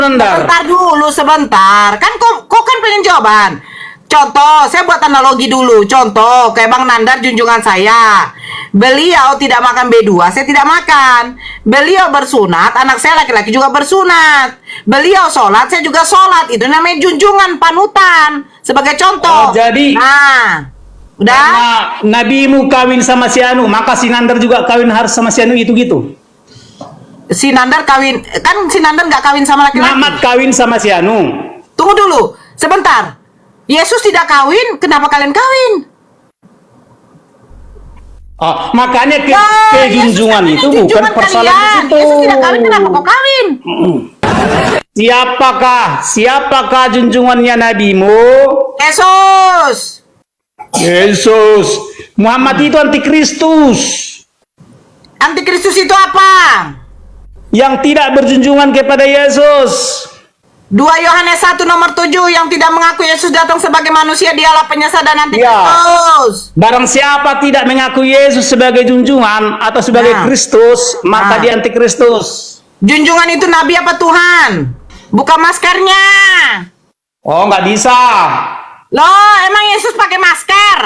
Nandar. Sebentar dulu, sebentar. Kan kok kan pengen jawaban. Contoh, saya buat analogi dulu. Contoh, kayak Bang Nandar junjungan saya. Beliau tidak makan B2, saya tidak makan. Beliau bersunat, anak saya laki-laki juga bersunat. Beliau sholat, saya juga sholat. Itu namanya junjungan, panutan. Sebagai contoh. Oh, jadi Nah, udah? karena nabimu kawin sama si Anu, maka si Nandar juga kawin harus sama si Anu itu gitu. Si Nandar kawin, kan si Nandar nggak kawin sama laki-laki. Muhammad kawin sama si Anu. Tunggu dulu, sebentar. Yesus tidak kawin, kenapa kalian kawin? Oh, makanya Wah, kejunjungan Yesus itu kan bukan junjungan persoalan di kalian. situ. Yesus tidak kawin, kenapa kau kawin? Siapakah junjungannya nabimu? Yesus. Yesus. Muhammad itu antikristus. Antikristus itu apa? Yang tidak berjunjungan kepada Yesus. 2 Yohanes 1 nomor 7, yang tidak mengaku Yesus datang sebagai manusia, dialah penyesat dan antikristus. Barang siapa tidak mengaku Yesus sebagai junjungan atau sebagai Kristus, maka dia antikristus. Junjungan itu nabi apa Tuhan? Buka maskernya. Oh, nggak bisa. Loh, emang Yesus pakai masker?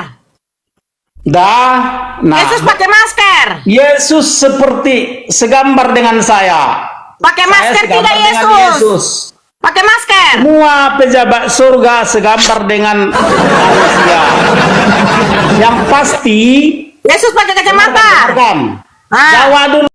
Nah, Yesus pakai masker. Yesus seperti segambar dengan saya. Pakai masker Saya tidak segambar dengan Yesus? Yesus. Pakai masker. Semua pejabat surga segambar dengan manusia. Yang pasti Yesus pakai kacamata. bukan. Jawa dulu.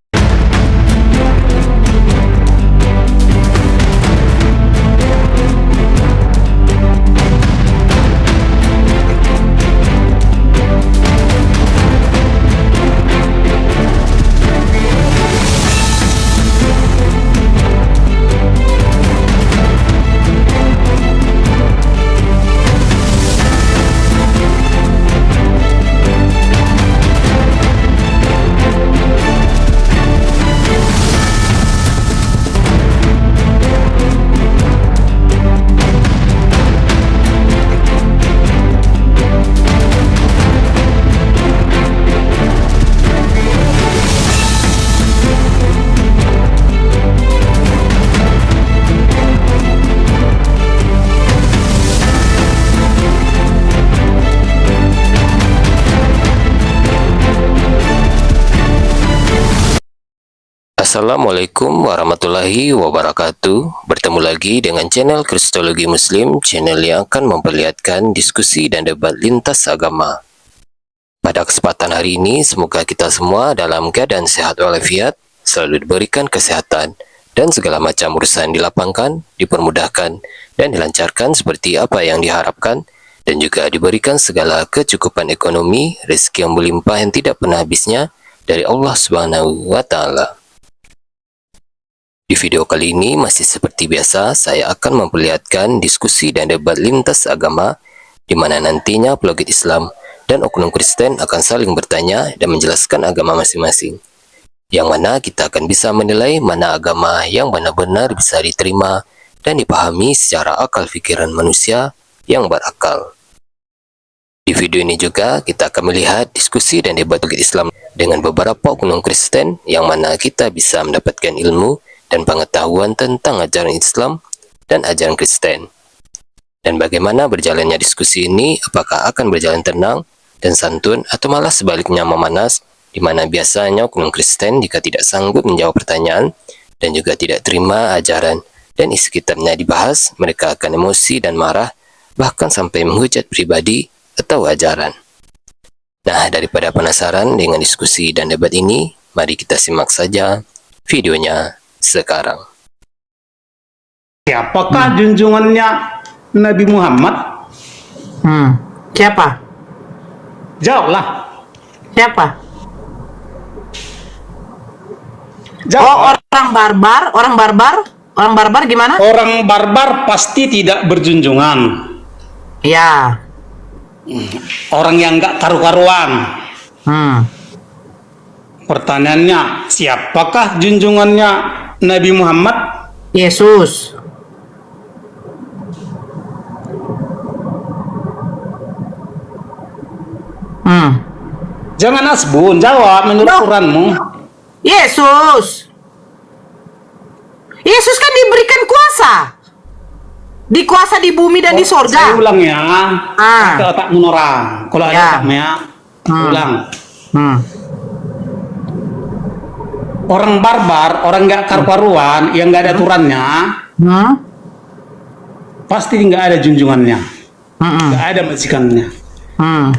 Assalamualaikum warahmatullahi wabarakatuh. Bertemu lagi dengan channel Kristologi Muslim, channel yang akan memperlihatkan diskusi dan debat lintas agama. Pada kesempatan hari ini, semoga kita semua dalam keadaan sehat walafiat, selalu diberikan kesehatan, dan segala macam urusan dilapangkan, dipermudahkan, dan dilancarkan seperti apa yang diharapkan, dan juga diberikan segala kecukupan ekonomi, rezeki yang berlimpah yang tidak pernah habisnya dari Allah Subhanahu wa Ta'ala. Di video kali ini masih seperti biasa, saya akan memperlihatkan diskusi dan debat lintas agama di mana nantinya apologet Islam dan oknum Kristen akan saling bertanya dan menjelaskan agama masing-masing. Yang mana kita akan bisa menilai mana agama yang benar-benar bisa diterima dan dipahami secara akal pikiran manusia yang berakal. Di video ini juga kita akan melihat diskusi dan debat apologet Islam dengan beberapa oknum Kristen yang mana kita bisa mendapatkan ilmu dan pengetahuan tentang ajaran Islam dan ajaran Kristen. Dan bagaimana berjalannya diskusi ini, apakah akan berjalan tenang dan santun atau malah sebaliknya memanas, di mana biasanya oknum Kristen jika tidak sanggup menjawab pertanyaan dan juga tidak terima ajaran dan isi kitabnya dibahas, mereka akan emosi dan marah, bahkan sampai menghujat pribadi atau ajaran. Nah, daripada penasaran dengan diskusi dan debat ini, mari kita simak saja videonya sekarang. Siapakah junjungannya Nabi Muhammad? Siapa? Jawablah. Siapa? Jawab. Oh, orang barbar, orang barbar gimana? Orang barbar pasti tidak berjunjungan. Ya. Orang yang nggak karu-karuan. Pertanyaannya, siapakah junjungannya Nabi Muhammad? Yesus. Jangan asbun, jawab menurut Quranmu. Yesus. Yesus kan diberikan kuasa. Dikuasa di bumi dan di Saya sorga. ulang ya. Ah. Pakai otakmu Nora. Kalau ada Ya. otakmu ya. Ulang. Hmm. Orang barbar, orang nggak karu-karuan, yang nggak ada aturannya, Hmm. pasti nggak ada junjungannya, Hmm. nggak ada majikannya. Hmm.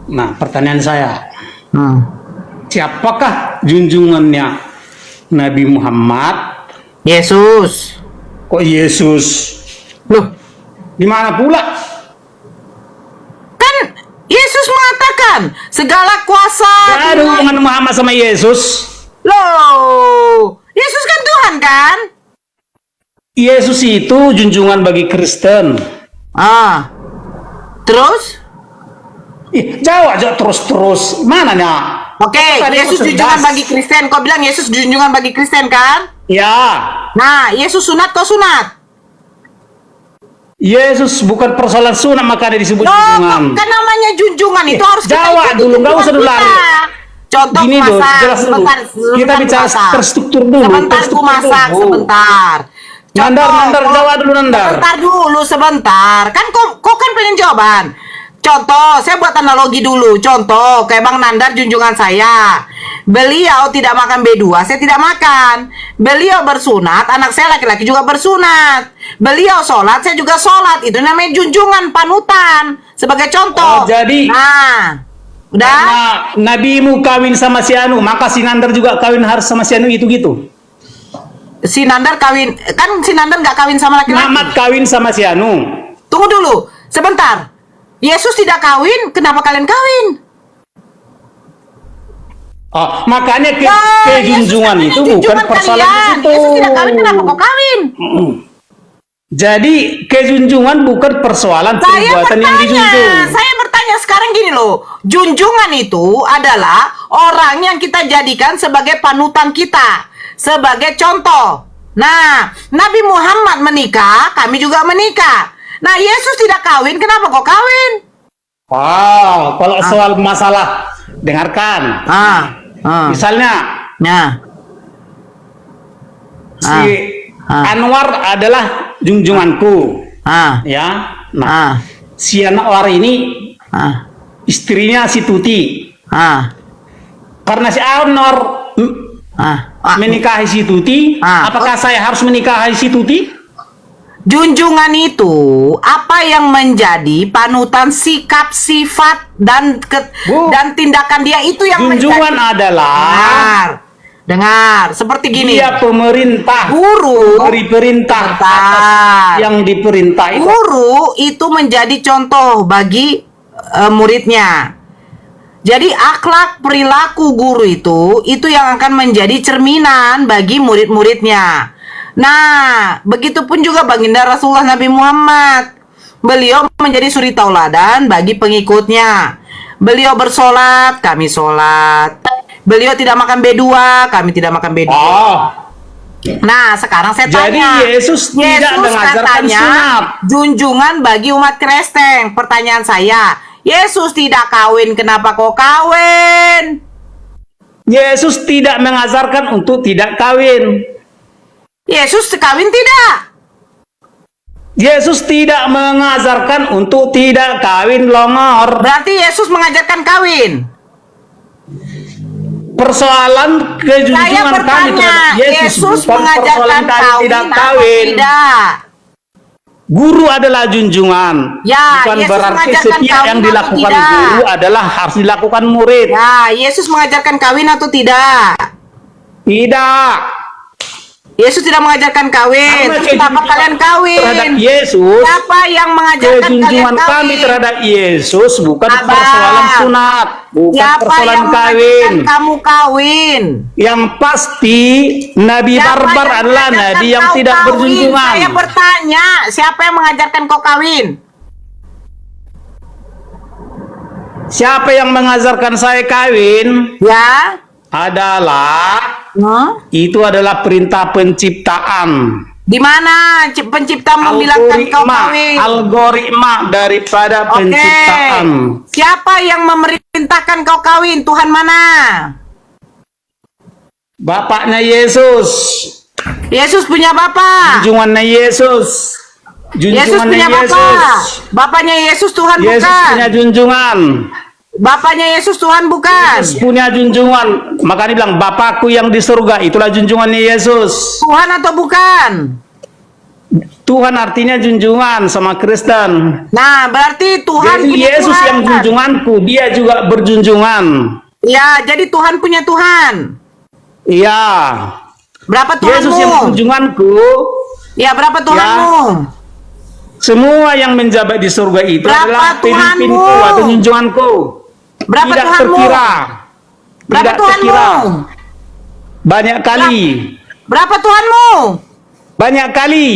Nah, pertanyaan saya, Hmm. siapakah junjungannya Nabi Muhammad? Yesus. Kok Yesus? Loh, Di mana pula? kan Yesus mengatakan segala kuasa. Nggak ada hubungan Muhammad sama Yesus. Loh, Yesus kan Tuhan kan? Yesus itu junjungan bagi Kristen. Ah. Terus? Jawab aja terus-terus. Mana nya? Oke, Tadi Yesus aku junjungan cerdas. bagi Kristen. Kau bilang Yesus junjungan bagi Kristen kan? Ya, Nah, Yesus sunat, kau sunat. Yesus bukan persoalan sunat makanya disebut Loh, junjungan. kan namanya junjungan itu harus kita Jawab ikuti dulu, nggak usah dulu junjungan lari. kita. Contoh Gini ku loh, masak, jelas dulu. sebentar, Kita ku bicara masak. terstruktur dulu, Sebentar ku terstruktur masak, dulu. sebentar. Nandar, jawab dulu, Nandar. Sebentar dulu, sebentar. Kan kau kan pengen jawaban. Contoh, saya buat analogi dulu. Contoh, kayak Bang Nandar junjungan saya. Beliau tidak makan B2, saya tidak makan. Beliau bersunat, anak saya laki-laki juga bersunat. Beliau sholat, saya juga sholat. Itu namanya junjungan, panutan. Sebagai contoh. Oh, jadi- Nah, udah? Karena nabimu kawin sama si Anu, maka si Nandar juga kawin harus sama si Anu gitu. Si Nandar kawin, kan si Nandar nggak kawin sama laki-laki. Muhammad kawin sama si Anu. Tunggu dulu, sebentar. Yesus tidak kawin, kenapa kalian kawin? Oh, makanya Wah, kejunjungan Yesus itu katanya bukan junjungan persoalan di kalian. situ. Yesus tidak kawin, kenapa kau kawin? Jadi kejunjungan bukan persoalan perbuatan yang dijunjung. Saya bertanya sekarang gini loh. Junjungan itu adalah orang yang kita jadikan sebagai panutan kita, sebagai contoh. Nah, Nabi Muhammad menikah, kami juga menikah. Nah, Yesus tidak kawin, kenapa kau kawin? Wow, kalau soal masalah, dengarkan. Misalnya, Nah, si Anwar adalah junjunganku, ya. Nah, si Anwar ini istrinya si Tuti. Karena si Anwar menikahi si Tuti, apakah saya harus menikahi si Tuti? junjungan itu apa yang menjadi panutan sikap, sifat dan Bu, dan tindakan dia itu yang junjungan menjadi. adalah Dengar, seperti gini. dia pemerintah, Guru, beri perintah Bentar. atas yang diperintah itu. Guru itu menjadi contoh bagi muridnya. Jadi akhlak perilaku guru itu yang akan menjadi cerminan bagi murid-muridnya. Nah, begitupun juga baginda Rasulullah Nabi Muhammad. Beliau menjadi suri tauladan bagi pengikutnya. Beliau bersolat, kami solat. Beliau tidak makan B2, kami tidak makan B2. Oh, Nah, sekarang saya jadi tanya. Yesus tidak mengajarkan katanya sunat. junjungan bagi umat Kristen. Pertanyaan saya, Yesus tidak kawin, kenapa kau kawin? Yesus tidak mengajarkan untuk tidak kawin. Yesus kawin tidak? Yesus tidak mengajarkan untuk tidak kawin longor. Berarti Yesus mengajarkan kawin. Persoalan Saya kejunjungan kami bertanya, terhadap Yesus bukan mengajarkan persoalan kami kawin tidak atau kawin. tidak? Guru adalah junjungan. Ya, Bukan Yesus berarti mengajarkan setiap kawin yang atau dilakukan tidak? guru adalah harus dilakukan murid. Ya, Yesus mengajarkan kawin atau tidak? Tidak. Yesus tidak mengajarkan kawin. Karena Terus kenapa kejunjungan kalian kawin? terhadap Yesus, Siapa yang mengajarkan kalian kejunjungan kawin? kami terhadap Yesus bukan Abang. persoalan sunat, bukan Siapa persoalan yang kawin. mengajarkan kamu kawin? Yang pasti Nabi Siapa barbar yang adalah mengajarkan Nabi yang kau tidak kawin? berjunjungan. Saya bertanya, siapa yang mengajarkan kau kawin? Siapa yang mengajarkan saya kawin Ya? adalah Huh? itu adalah perintah penciptaan. Di mana pencipta membilangkan kau kawin? Algoritma daripada Oke. penciptaan. Siapa yang memerintahkan kau kawin? Tuhan mana? Bapaknya Yesus, Yesus punya bapak. junjungannya Yesus. Yesus junjungannya punya Yesus. bapak. Bapaknya Yesus Tuhan Yesus bukan. punya junjungan. Bapaknya Yesus Tuhan bukan. Yesus punya junjungan. Makanya bilang Bapakku yang di surga, itulah junjungannya Yesus. Tuhan atau bukan? Tuhan artinya junjungan sama Kristen. Nah, berarti Tuhan Jadi punya Yesus Tuhan. yang junjunganku, dia juga berjunjungan. Ya, jadi Tuhan punya Tuhan. Iya. Berapa Yesus yang Tuhanmu? junjunganku. Ya, berapa Tuhanmu? Semua yang menjabat di surga itu Berapa adalah pemimpinku Tuhanmu? atau junjunganku. Berapa Tidak Tuhanmu? terkira. Berapa Tidak Tuhanmu? terkira. Banyak kali. Berapa Tuhanmu? Banyak kali.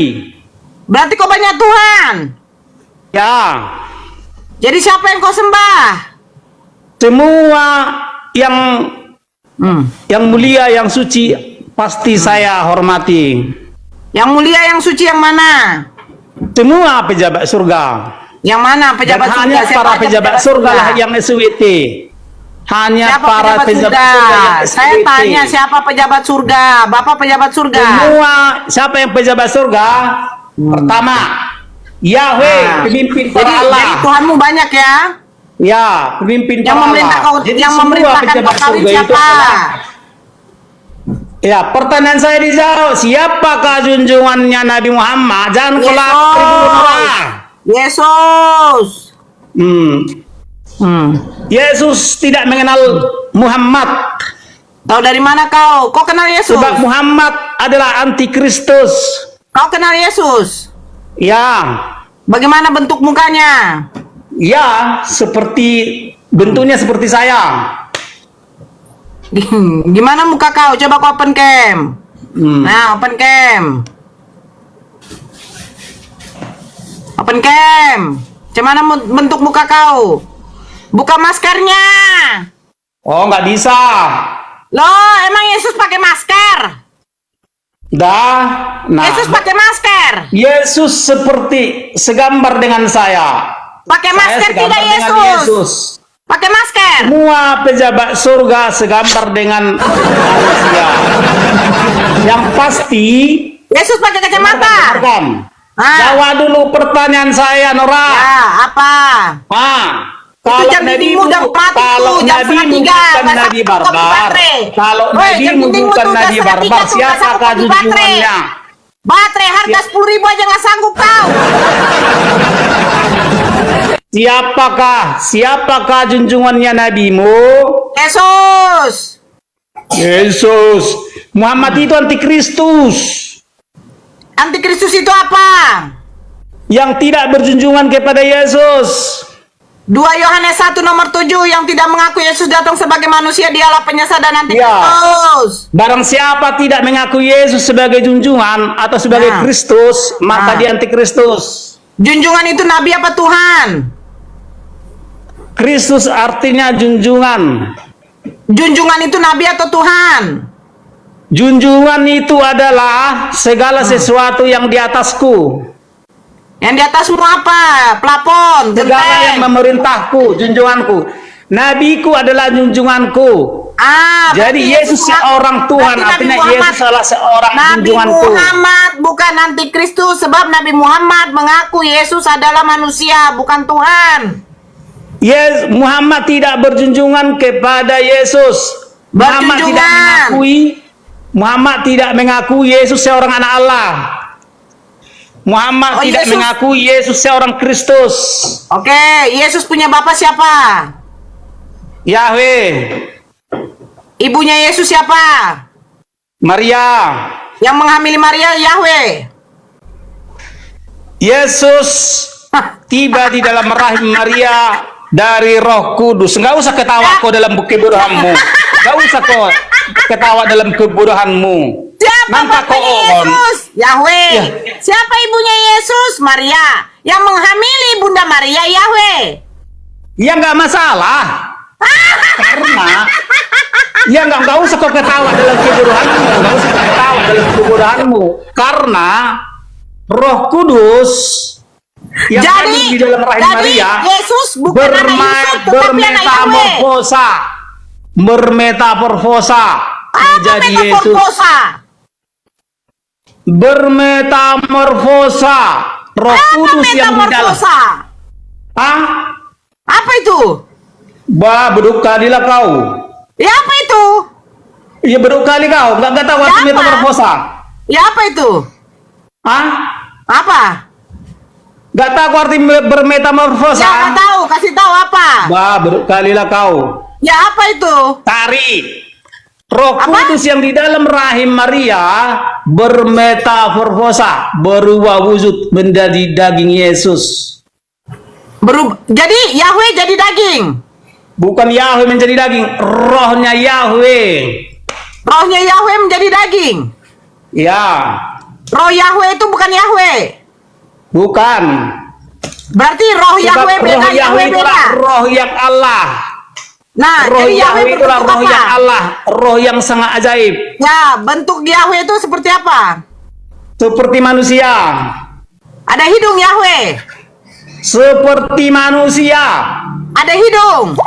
Berarti kau banyak Tuhan. Ya. Jadi siapa yang kau sembah? Semua yang Hmm. mulia, yang suci pasti saya hormati. Yang mulia, yang suci yang mana? Semua pejabat surga. Yang mana Dan pejabat surga? hanya Siapa para aja pejabat surga lah yang SWT. Hanya Siapa para pejabat surga yang Saya SWT. tanya siapa pejabat surga? Bapak pejabat surga. Semua siapa yang pejabat surga? Pertama, Yahweh, Nah, pemimpin Jadi para Allah. Tuhanmu banyak ya? Ya, pemimpin Yang para memerintah Allah. kau, Jadi yang semua memerintahkan kau pejabat kawin surga itu siapa? adalah. Ya, pertanyaan saya dijawab, siapakah junjungannya Nabi Muhammad? Jangan kelak orang. Yesus. Yesus tidak mengenal Muhammad. Tahu dari mana kau? Kau kenal Yesus? Sebab Muhammad adalah antikristus. Kau kenal Yesus? Ya, Bagaimana bentuk mukanya? ya, bentuknya seperti saya. Gimana muka kau? Coba kau open cam. Nah, open cam. Open cam. Gimana bentuk muka kau? Buka maskernya. Oh, nggak bisa. Loh, emang Yesus pakai masker? Dah, nah, Yesus pakai masker. Yesus seperti segambar dengan saya. Pakai Saya masker segambar tidak dengan Yesus? Pakai masker. Semua pejabat surga segambar dengan manusia. Yang pasti, Yesus pakai kacamata. dengarkan. Ah. Jawab dulu pertanyaan saya, Nora. Ya, apa? Kalau jam dindingmu udah mati kalau tuh, jam Nabi setengah tiga, bukan nggak Nabi sanggup kopi barbar, baterai. kalau Woi, Nabi jam dindingmu bukan tuh udah Nabi setengah barbar, tiga tuh, nggak sanggup siapakah kopi baterai. junjungannya? Baterai harga 10.000 aja nggak sanggup kau. Siapakah junjungannya nabimu? Yesus. Yesus. Muhammad itu antikristus. Antikristus itu apa? Yang tidak berjunjungan kepada Yesus. 2 Yohanes 1 nomor 7, yang tidak mengaku Yesus datang sebagai manusia, dialah penyesat dan antikristus. Barang siapa tidak mengaku Yesus sebagai junjungan atau sebagai Nah. Kristus, maka dia antikristus. Junjungan itu nabi apa Tuhan? Kristus artinya junjungan. Junjungan itu nabi atau Tuhan? Junjungan itu adalah segala sesuatu yang di atasku. Yang di atasmu apa? Plafon, Segala yang genteng. memerintahku, junjunganku. Nabiku adalah junjunganku. Jadi berarti Yesus seorang Tuhan, berarti Nabi artinya Muhammad- Yesus adalah seorang Nabi junjunganku. Muhammad bukan antikristus, sebab Nabi Muhammad mengaku Yesus adalah manusia, bukan Tuhan. Muhammad tidak berjunjungan kepada Yesus. Muhammad tidak mengakui Yesus seorang anak Allah. Muhammad tidak Yesus. mengakui Yesus seorang Kristus. Oke, Yesus punya bapak siapa? Yahweh, Ibunya Yesus siapa? Maria. Yang menghamili Maria Yahweh. Yesus tiba di dalam rahim Maria dari Roh Kudus. Nggak usah ketawa kau dalam kebodohanmu. Nggak usah kau ketawa dalam kebodohanmu. Siapa Nampak bapaknya kau Yesus? Yahweh. Ya. Siapa ibunya Yesus? Maria. Yang menghamili Bunda Maria Yahweh. Ya nggak masalah. Karena ya nggak usah kau ketawa dalam kebodohanmu. Nggak usah kau ketawa dalam kebodohanmu. Karena Roh Kudus yang ada di dalam rahim jadi Maria Yesus bukan anak Yusuf, tetapi anak Yahweh. bermetamorfosa Apa menjadi Yesus. metamorfosa? Bermetamorfosa Roh Kudus yang di dalam. Metamorfosa. Ah, Apa itu? beduk kalilah kau. Ya apa itu? Iya beduk kali kau, nggak tahu arti Apa? metamorfosa. Ya apa itu? Ah, Apa? nggak tahu arti bermetamorfosa. Ya nggak tahu, kasih tahu apa? Beduk kalilah kau. Ya apa itu? Tari. Roh Apa? Kudus yang di dalam rahim Maria bermetamorfosa, berubah wujud menjadi daging Yesus. Jadi Yahweh jadi daging. Bukan Yahweh menjadi daging, rohnya Yahweh. Rohnya Yahweh menjadi daging. Ya, Roh Yahweh itu bukan Yahweh. bukan. Berarti roh Sebab Yahweh beda, roh Yahweh Yahweh itulah beda. roh yang Allah. Nah, Roh jadi Yahweh Yahweh itulah berbentuk roh apa? yang Allah, roh yang sangat ajaib. Ya, bentuk Yahweh itu seperti apa? Seperti manusia. Ada hidung Yahweh. Seperti manusia. Ada hidung.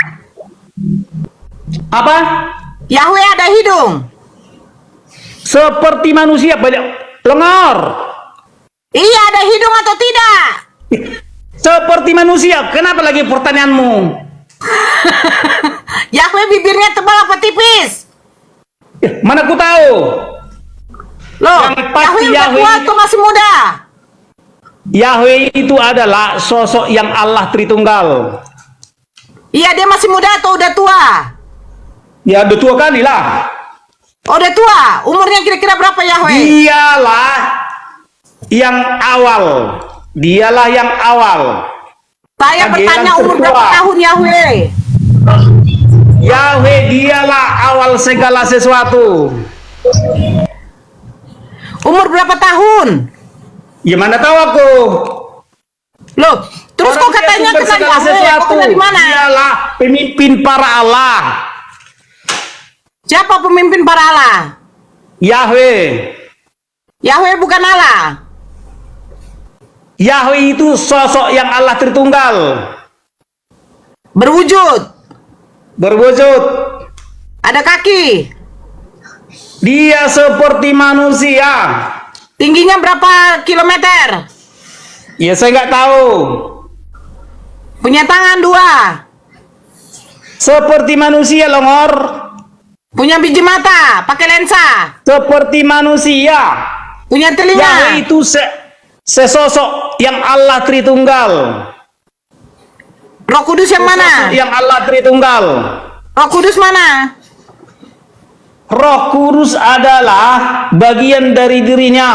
Apa? Yahweh ada hidung. Seperti manusia, banyak lengar. Iya, ada hidung atau tidak? Seperti manusia. Kenapa lagi pertanyaanmu? Yahweh bibirnya tebal apa tipis? Mana ku tahu? Loh, Yang pasti Yahweh udah Yahweh tua itu- atau masih muda? Yahweh itu adalah sosok yang Allah Tritunggal. Iya, dia masih muda atau udah tua? Ya udah tua kali lah. Oh, udah tua. Umurnya kira-kira berapa Yahweh? Dialah yang awal. Dialah yang awal. Saya Dia bertanya yang umur tertua. berapa tahun Yahweh? Yahweh dialah awal segala sesuatu. Umur berapa tahun? Gimana tahu aku? Loh, terus Orang kok katanya dia sumber kenal segala Yahweh? Kok dari mana? Dialah pemimpin para Allah. Siapa pemimpin para Allah? Yahweh. Yahweh bukan Allah. Yahweh itu sosok yang Allah Tritunggal. Berwujud. Berwujud. Ada kaki. Dia seperti manusia. Tingginya berapa kilometer? Ya saya nggak tahu. Punya tangan 2. Seperti manusia longor. Punya biji mata, pakai lensa. Seperti manusia. Punya Yahweh telinga. itu sesosok yang Allah Tritunggal. Roh Kudus yang mana? Sosok yang Allah Tritunggal. Roh Kudus mana? Roh Kudus adalah bagian dari dirinya.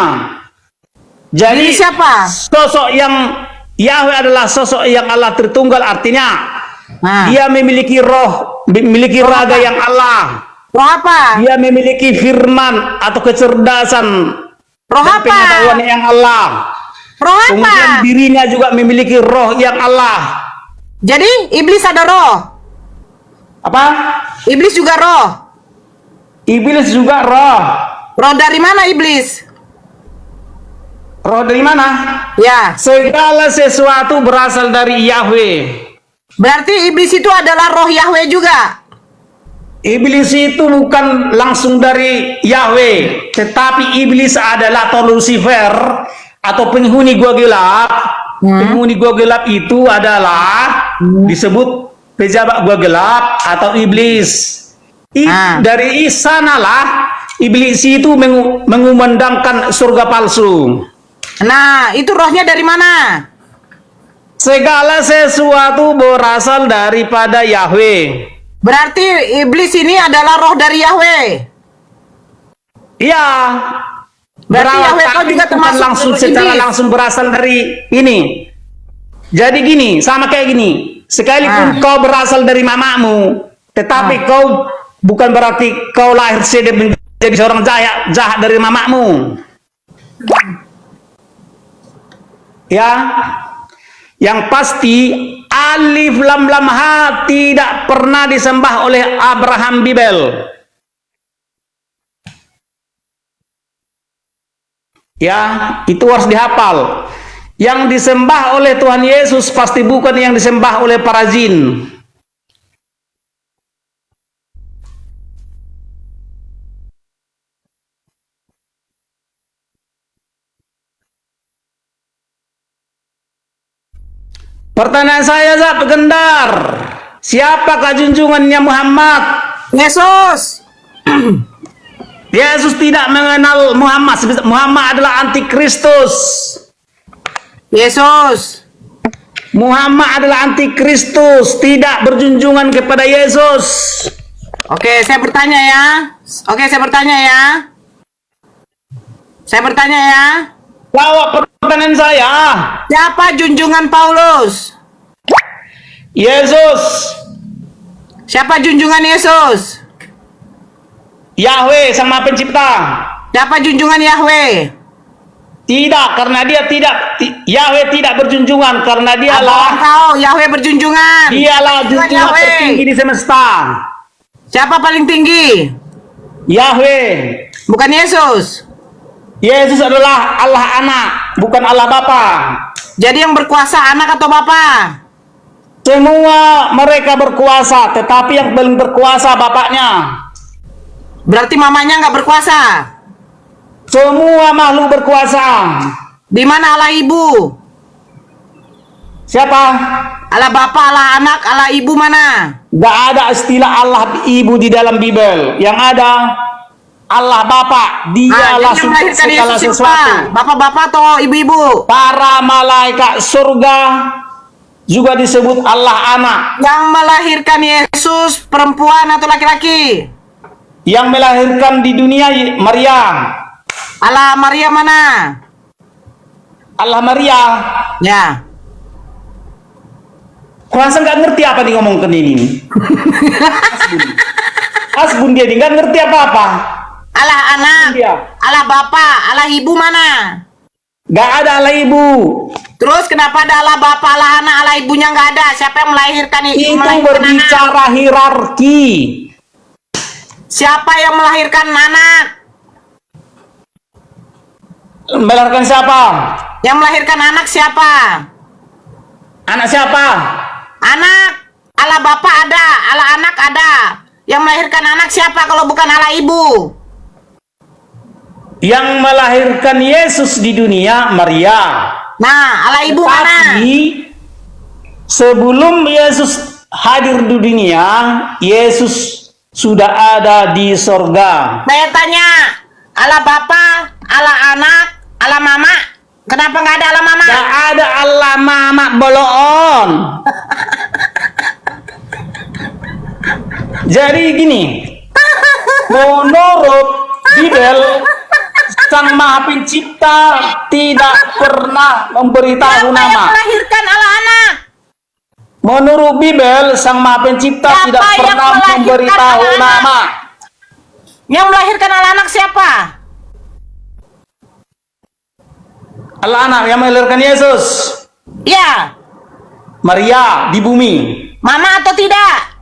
Diri Jadi siapa? sosok yang Yahweh adalah sosok yang Allah Tritunggal, artinya Nah, dia memiliki roh, memiliki Roh raga apa? yang Allah. roh apa? Dia memiliki firman atau kecerdasan Roh dan apa? pengetahuan yang Allah. Roh Kemudian apa? dirinya juga memiliki roh yang Allah. Jadi iblis ada roh. Apa? Iblis juga roh. Iblis juga roh. Roh dari mana iblis? Roh dari mana? Ya, Segala sesuatu berasal dari Yahweh. berarti iblis itu adalah roh Yahweh juga. Iblis itu bukan langsung dari Yahweh, tetapi iblis adalah atau Lucifer atau penghuni gua gelap. Penghuni gua gelap itu adalah disebut pejabat gua gelap atau iblis. Dari sanalah iblis itu mengumandangkan surga palsu. Nah, itu rohnya dari mana? Segala sesuatu berasal daripada Yahweh. Berarti iblis ini adalah roh dari Yahweh. Iya. Berarti Yahweh kau Tapi juga bukan termasuk langsung iblis. secara langsung berasal dari ini. Jadi gini, sama kayak gini. Sekalipun kau berasal dari mamamu, tetapi kau bukan berarti kau lahir menjadi seorang jahat dari mamamu. Ya. Yang pasti Alif Lam Lam Ha tidak pernah disembah oleh Abraham Bibel. Ya, itu harus dihafal. Yang disembah oleh Tuhan Yesus pasti bukan yang disembah oleh para jin. Pertanyaan saya Zat Gendar, siapakah junjungannya Muhammad? Yesus. Yesus tidak mengenal Muhammad. Muhammad adalah antikristus. Yesus. Muhammad adalah antikristus, tidak berjunjungan kepada Yesus. Oke, saya bertanya ya. Oke, saya bertanya ya. Saya bertanya ya. Jawab pertanyaan saya. Siapa junjungan Paulus? Yesus. Siapa junjungan Yesus? Yahweh Sang Maha Pencipta. Siapa junjungan Yahweh? Tidak, karena dia tidak Yahweh tidak berjunjungan karena Apa dialah engkau? Yahweh berjunjungan. junjungan Yahweh. tertinggi di semesta. Siapa paling tinggi? Yahweh. Bukan Yesus. Yesus adalah Allah Anak, bukan Allah Bapa. Jadi yang berkuasa anak atau bapa? Semua mereka berkuasa, tetapi yang paling berkuasa Bapaknya. Berarti mamanya nggak berkuasa. Semua makhluk berkuasa. Di mana Allah ibu? Siapa? Allah bapa, Allah anak, Allah ibu mana? Gak ada istilah Allah Ibu di dalam Bible. Yang ada Allah Bapa, dialah jadi yang melahirkan segala Yesus sesuatu. siapa? Bapak-bapak atau ibu-ibu? Para malaikat surga juga disebut Allah Anak. Yang melahirkan Yesus perempuan atau laki-laki? Yang melahirkan di dunia Maria. Allah Maria mana? Allah Maria. Ya. Kurasa nggak ngerti apa nih ngomongkan ini. Asbun dia nggak ngerti apa-apa. Allah anak, Dia. Allah bapa, Allah ibu mana? Nggak ada Allah Ibu. Terus kenapa ada Allah bapa, Allah anak, Allah ibunya nggak ada? Siapa yang melahirkan Itu melahirkan anak? berbicara hierarki. Siapa yang melahirkan anak? Melahirkan siapa? Yang melahirkan anak siapa? Anak siapa? Anak, Allah bapa ada, Allah anak ada. Yang melahirkan anak siapa kalau bukan Allah ibu? Yang melahirkan Yesus di dunia Maria. Nah, Allah ibu mana? Tapi sebelum Yesus hadir di dunia, Yesus sudah ada di sorga. Saya tanya, Allah bapa, Allah anak, Allah mama. Kenapa nggak ada Allah mama? Gak ada Allah Mama Boloon. Jadi gini, menurut Bible, Sang Maha Pencipta tidak pernah memberitahu Siapa yang nama. melahirkan Allah anak? Menurut Bible, Sang Maha Pencipta Siapa tidak yang pernah melahirkan memberitahu anak-anak? nama. Yang melahirkan Allah anak siapa? Allah Anak yang melahirkan Yesus. Ya, Maria di bumi. mama atau tidak?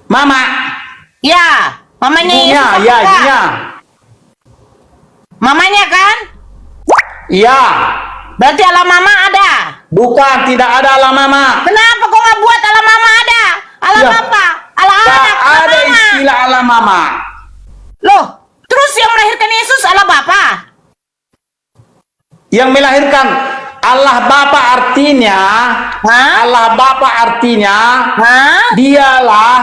Mama. Ya, mamanya Ibunya, Yesus atau ya, tidak? ibunya. Mamanya kan? Iya. Berarti Allah mama ada. Bukan, tidak ada Allah Mama. Kenapa kok nggak buat Allah mama ada? Allah Ya. bapa, Allah Tak anak, Allah ada mama. istilah Allah Mama. Loh, terus yang melahirkan Yesus Allah bapa? Yang melahirkan Allah Bapa artinya, Hah? Allah Bapa artinya, Hah? dialah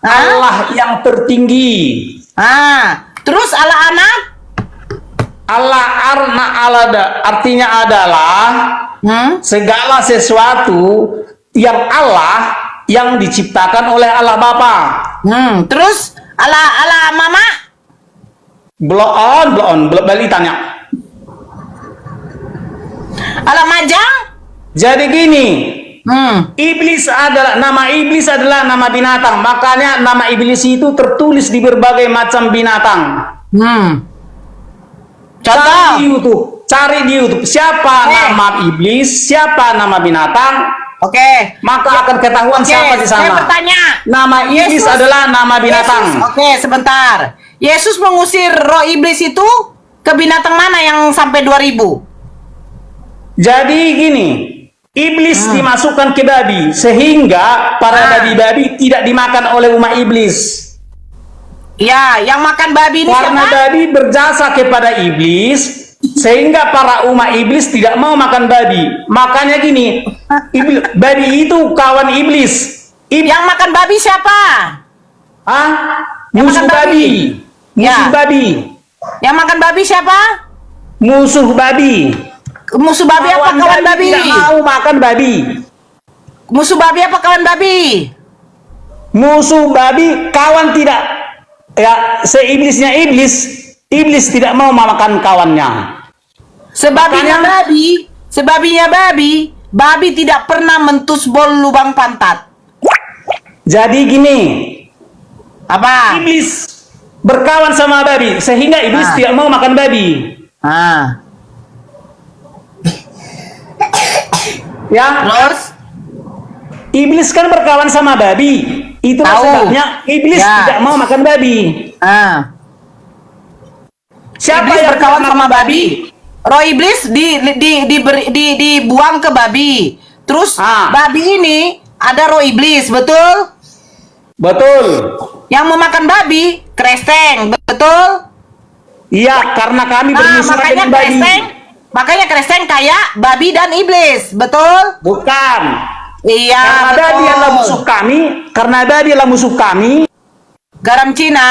Hah? Allah yang tertinggi. Terus Allah anak? Allah artinya adalah segala sesuatu yang Allah yang diciptakan oleh Allah Bapa. Terus Allah mama? Belum balik tanya. Allah majang? Jadi gini, nama iblis adalah nama binatang. Makanya nama iblis itu tertulis di berbagai macam binatang. Contoh? Cari di YouTube siapa nama iblis, siapa nama binatang, Oke. maka akan ketahuan siapa di Saya sana. bertanya. Nama iblis Yesus- adalah nama binatang. Yesus, oke, sebentar. Yesus mengusir roh iblis itu ke binatang mana yang sampai 2000? Jadi gini, iblis dimasukkan ke babi sehingga para babi-babi tidak dimakan oleh umat iblis. Ya, yang makan babi ini Karena siapa? babi berjasa kepada iblis, Sehingga para umat iblis tidak mau makan babi. Makanya gini, babi itu kawan iblis. Yang makan babi siapa? Ah, Yang musuh makan babi. babi. Musuh Ya. babi. Yang makan babi siapa? Musuh babi. Musuh babi apa kawan babi? Tidak mau makan babi. Musuh babi apa kawan babi? Musuh babi kawan tidak. Ya, seiblisnya iblis. Iblis tidak mau makan kawannya. Sebabinya Makanya- babi, babi tidak pernah mentusbol lubang pantat. Jadi gini, Apa? iblis berkawan sama babi sehingga iblis tidak mau makan babi. Ah. Ya, Terus? iblis kan berkawan sama babi. Itulah Tahu. sebabnya iblis Ya. tidak mau makan babi. Ah. Siapa Iblis yang berkawan tidak sama makan babi? Roh iblis dibuang ke babi. Terus Ah. babi ini ada roh iblis, betul? Betul. Yang memakan babi, kreseng, betul? Iya, karena kami Nah, bermusuhan makanya dengan babi. kreseng kayak babi dan iblis, betul? Bukan. Iya, Karena betul. babi adalah musuh kami. Karena babi adalah musuh kami. Garam Cina.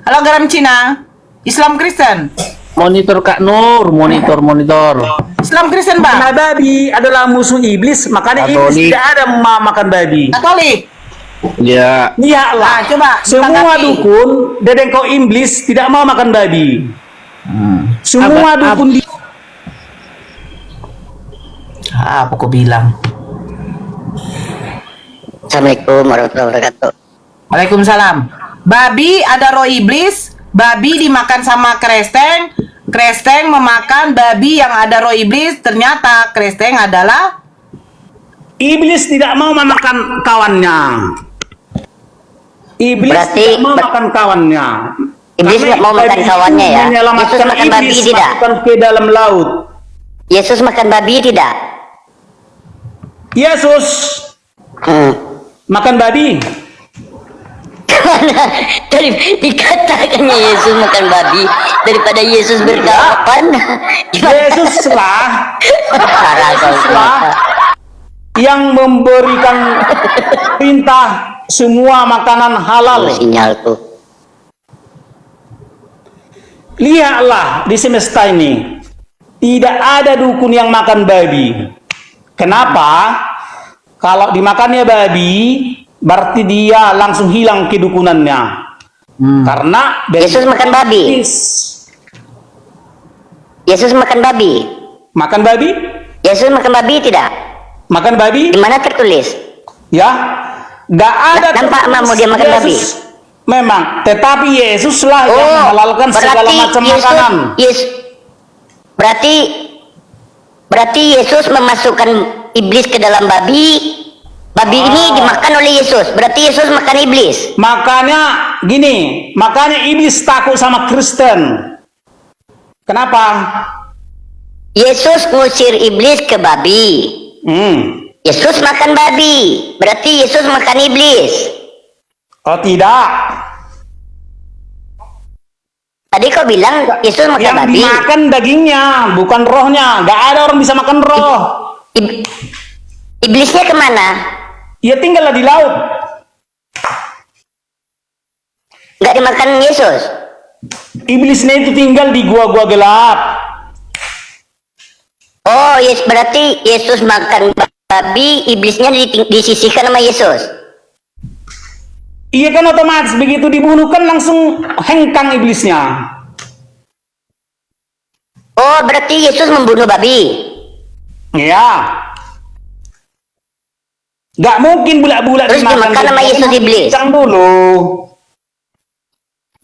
Halo garam Cina. Islam Kristen. Monitor Kak Nur, monitor. Islam Kristen, Karena Bang. babi adalah musuh iblis, makanya iblis Katolik. tidak ada makan babi. Katolik. Ya, Ah, Lihatlah, coba semua tanggapi. dukun dedengkau iblis tidak mau makan babi. Semua dukun di Apa kau bilang? Assalamualaikum warahmatullahi wabarakatuh. Waalaikumsalam. Babi ada roh iblis, babi dimakan sama kresteng, kresteng memakan babi yang ada roh iblis, ternyata kresteng adalah iblis tidak mau memakan kawannya. Iblis Berarti tidak mau makan kawannya. Iblis Karena tidak mau makan babi kawannya itu ya? Menyelamatkan Yesus makan babi iblis tidak? masukkan ke dalam laut. Yesus makan babi tidak? Yesus makan babi. Dari dikatakannya Yesus makan babi daripada Yesus berkawan. Yesus lah Parah kau. yang memberikan perintah semua makanan halal. Sinyalku. Lihatlah di semesta ini tidak ada dukun yang makan babi. Kenapa? Kalau dimakannya babi berarti dia langsung hilang kedukunannya. Karena Yesus makan babi. Yesus makan babi. Makan babi? Yesus makan babi tidak? Makan babi? Di mana tertulis? Ya, nggak ada. Nampak mau dia makan babi? Memang, tetapi Yesuslah yang menghalalkan segala macam makanan. Berarti Yesus memasukkan iblis ke dalam babi. Babi ini dimakan oleh Yesus. Berarti Yesus makan iblis. Makanya gini, makanya iblis takut sama Kristen. Kenapa? Yesus ngusir iblis ke babi. Yesus makan babi. Berarti Yesus makan iblis. Oh tidak. Tadi kau bilang Yesus makan Yang babi. dimakan dagingnya, bukan rohnya. Nggak ada orang bisa makan roh. Iblisnya kemana? Ya tinggallah di laut. Nggak dimakan Yesus. Iblisnya itu tinggal di gua-gua gelap. Oh, yes, berarti Yesus makan babi, iblisnya disisihkan sama Yesus. Iya kan otomatis begitu dibunuh kan langsung hengkang iblisnya. Oh, berarti Yesus membunuh babi. Ya. Gak mungkin bulat-bulat Terus dimakan sama Yesus iblis. Bincang dulu.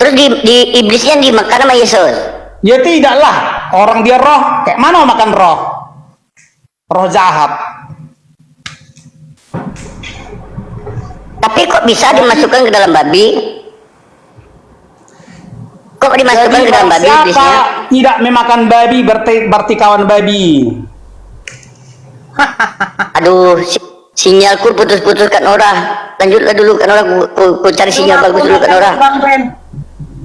Terus di iblisnya dimakan sama Yesus. Ya tidaklah. Orang dia roh. Kayak mana makan roh? Roh jahat. Tapi kok bisa dimasukkan ke dalam babi? Kok dimasukkan ke dalam babi siapa iblisnya? tidak memakan babi berarti kawan babi. Aduh, sinyalku putus-putus kan orang. Lanjutlah dulu kan orang. Ku cari sinyal bagus dulu kan orang. Bang Ren.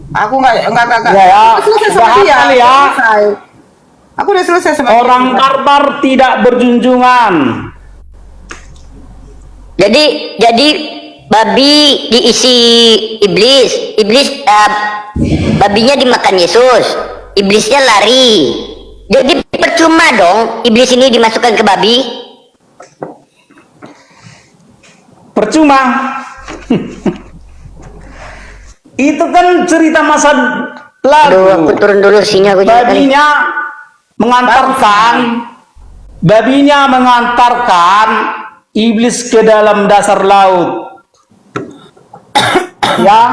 Aku enggak. Ya, ya. Aku selesai sama Jahat dia. kali ya. Selesai. Aku udah selesai sama Orang dia. barbar tidak berjunjungan. Jadi babi diisi iblis, babinya dimakan Yesus, iblisnya lari. Jadi percuma dong iblis ini dimasukkan ke babi. Percuma. Itu kan cerita masa Aduh, aku lalu. turun dulu sini aku juga kali. Babinya mengantarkan iblis ke dalam dasar laut. Ya,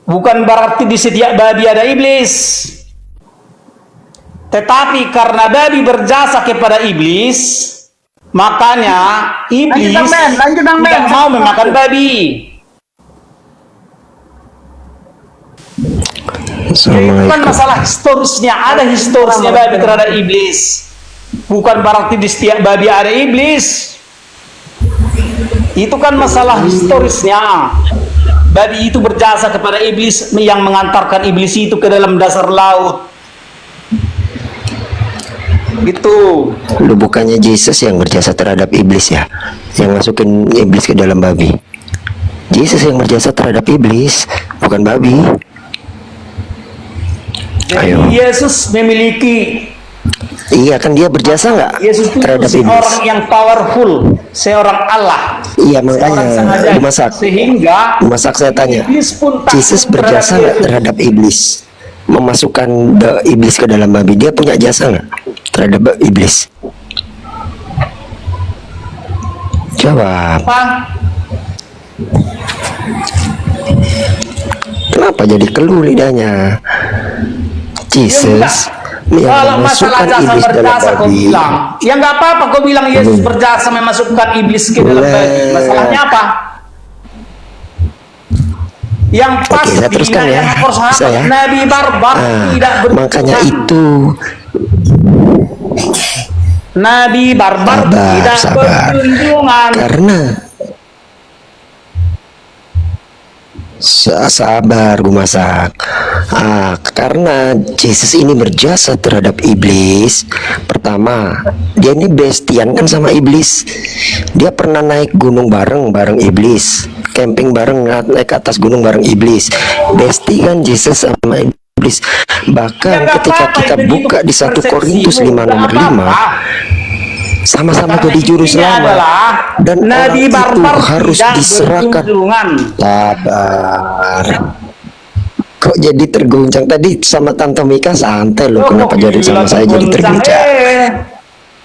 bukan berarti di setiap babi ada iblis. Tetapi karena babi berjasa kepada iblis, makanya iblis Lanjut, Bang Ben. tidak mau memakan babi. Itu kan masalah historisnya, ada historisnya babi terhadap iblis. Bukan berarti di setiap babi ada iblis. Itu kan masalah historisnya. Babi itu berjasa kepada iblis yang mengantarkan iblis itu ke dalam dasar laut. Gitu. Lu bukannya Yesus yang berjasa terhadap iblis ya, yang masukin iblis ke dalam babi. Yesus yang berjasa terhadap iblis, bukan babi. Ayo. Jadi Yesus memiliki, Iya kan dia berjasa nggak Yesus itu terhadap iblis? seorang yang powerful, seorang Allah. Iya Seorang makanya sengaja. lu masak. Sehingga Saya tanya, iblis pun takut Yesus berjasa nggak terhadap iblis? Memasukkan iblis ke dalam babi, dia punya jasa nggak terhadap iblis? Jawab. apa? Kenapa jadi keluh lidahnya? Yesus yang Kalau masalah memasukkan jasa iblis dalam berjasa kau babi. bilang, ya nggak apa-apa kau bilang Yesus berjasa memasukkan iblis ke dalam babi. Masalahnya apa? Yang pasti saya teruskan ya. yang sahabat Saya. Nabi barbar tidak berjunjungan. Makanya itu Nabi barbar tidak sabar. berjunjungan. Karena sabar gue masak. Karena Yesus ini berjasa terhadap iblis. Pertama, dia ini bestian kan sama iblis. Dia pernah naik gunung bareng iblis, camping bareng, naik atas gunung bareng iblis. Besti kan Yesus sama iblis. Bahkan Ya, nggak ketika apa-apa, kita itu buka di 1 persepsimu, Korintus 5 nomor nggak 5, apa-apa. sama-sama Karena jadi juru intinya selamat, adalah dan Nabi orang itu barbar harus tidak diserahkan. berjunjungan. Sabar. Kok jadi terguncang tadi sama Tante Mika? Santai loh, kenapa jadi sama saya jadi terguncang?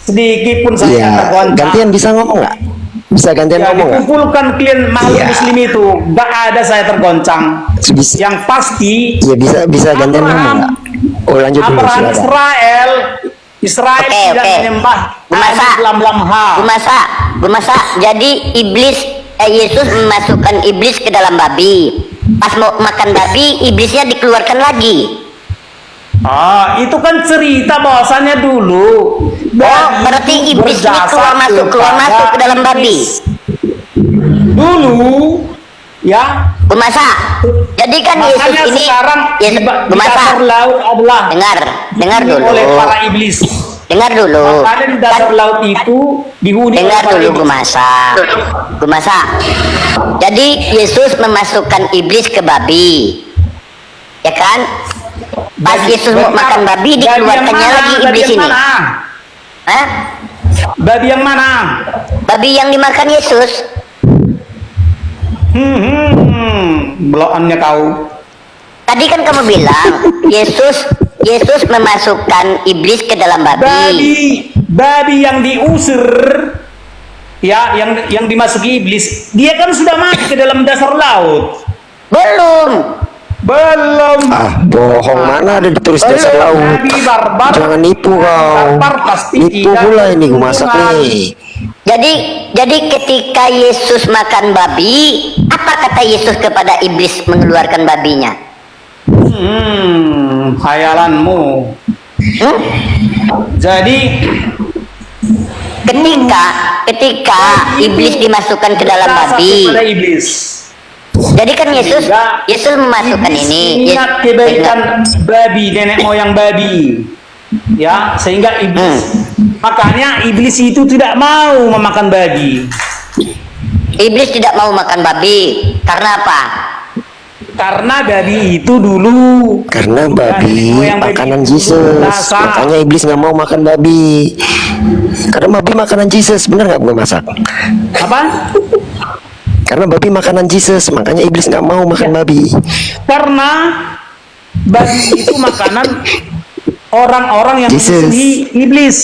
Sedikit pun saya Iya, tergoncang. gantian bisa ngomong nggak? Bisa gantian Ya, ngomong nggak? dikumpulkan klien makhluk Iya. muslim itu, gak ada saya tergoncang. Bisa, Yang pasti ya bisa gantian ngomong Abraham, nggak? Oh lanjut dulu Abraham silakan. Israel Oke, tidak oke. menyembah Gumasa. lam ha. Gumasa. Jadi Yesus memasukkan iblis ke dalam babi. Pas mau makan babi, iblisnya dikeluarkan lagi. Itu kan cerita bahwasannya dulu. Berarti iblis ini keluar masuk ke dalam babi. Dulu, ya. Gumasa. Jadi kan Yesus Makanya ini sekarang di Gumasa. dasar laut adalah Dengar dulu. oleh para iblis. Dengar dulu. Makanya di dasar Kan- laut itu dihuni oleh Dengar para dulu iblis. Gumasa. Jadi Yesus memasukkan iblis ke babi. Ya kan? Pas Yesus mau makan babi, dikeluarkannya lagi iblis ini. Hah? Babi yang mana? Babi yang dimakan Yesus. Blokannya kau. Tadi kan kamu bilang Yesus memasukkan iblis ke dalam Babi yang diusir, ya, yang dimasuki iblis, dia kan sudah mati ke dalam dasar laut. Belum. Bohong, mana ada ditulis dasar laut? Nabi barbar. Jangan nipu kau. Barbar pasti Nipu tidak pula ini gue masak berhubungan. nih. Jadi ketika Yesus makan babi, apa kata Yesus kepada iblis mengeluarkan babinya? Khayalanmu. Jadi Ketika iblis dimasukkan ke dalam berjasa babi, kepada iblis. Jadi kan Yesus Sehingga Yesus memasukkan iblis ini. ingat kebaikan babi, nenek moyang babi, ya, sehingga iblis makanya iblis itu tidak mau memakan babi. Iblis tidak mau makan babi karena apa? Karena babi itu dulu Karena babi nenek moyang babi makanan itu Jesus, berasa. makanya iblis nggak mau makan babi. Karena babi makanan Jesus, bener nggak gue masak? Apa? Karena babi makanan Jesus, makanya iblis nggak mau makan babi. Karena babi itu makanan orang-orang yang Jesus. memusuhi iblis.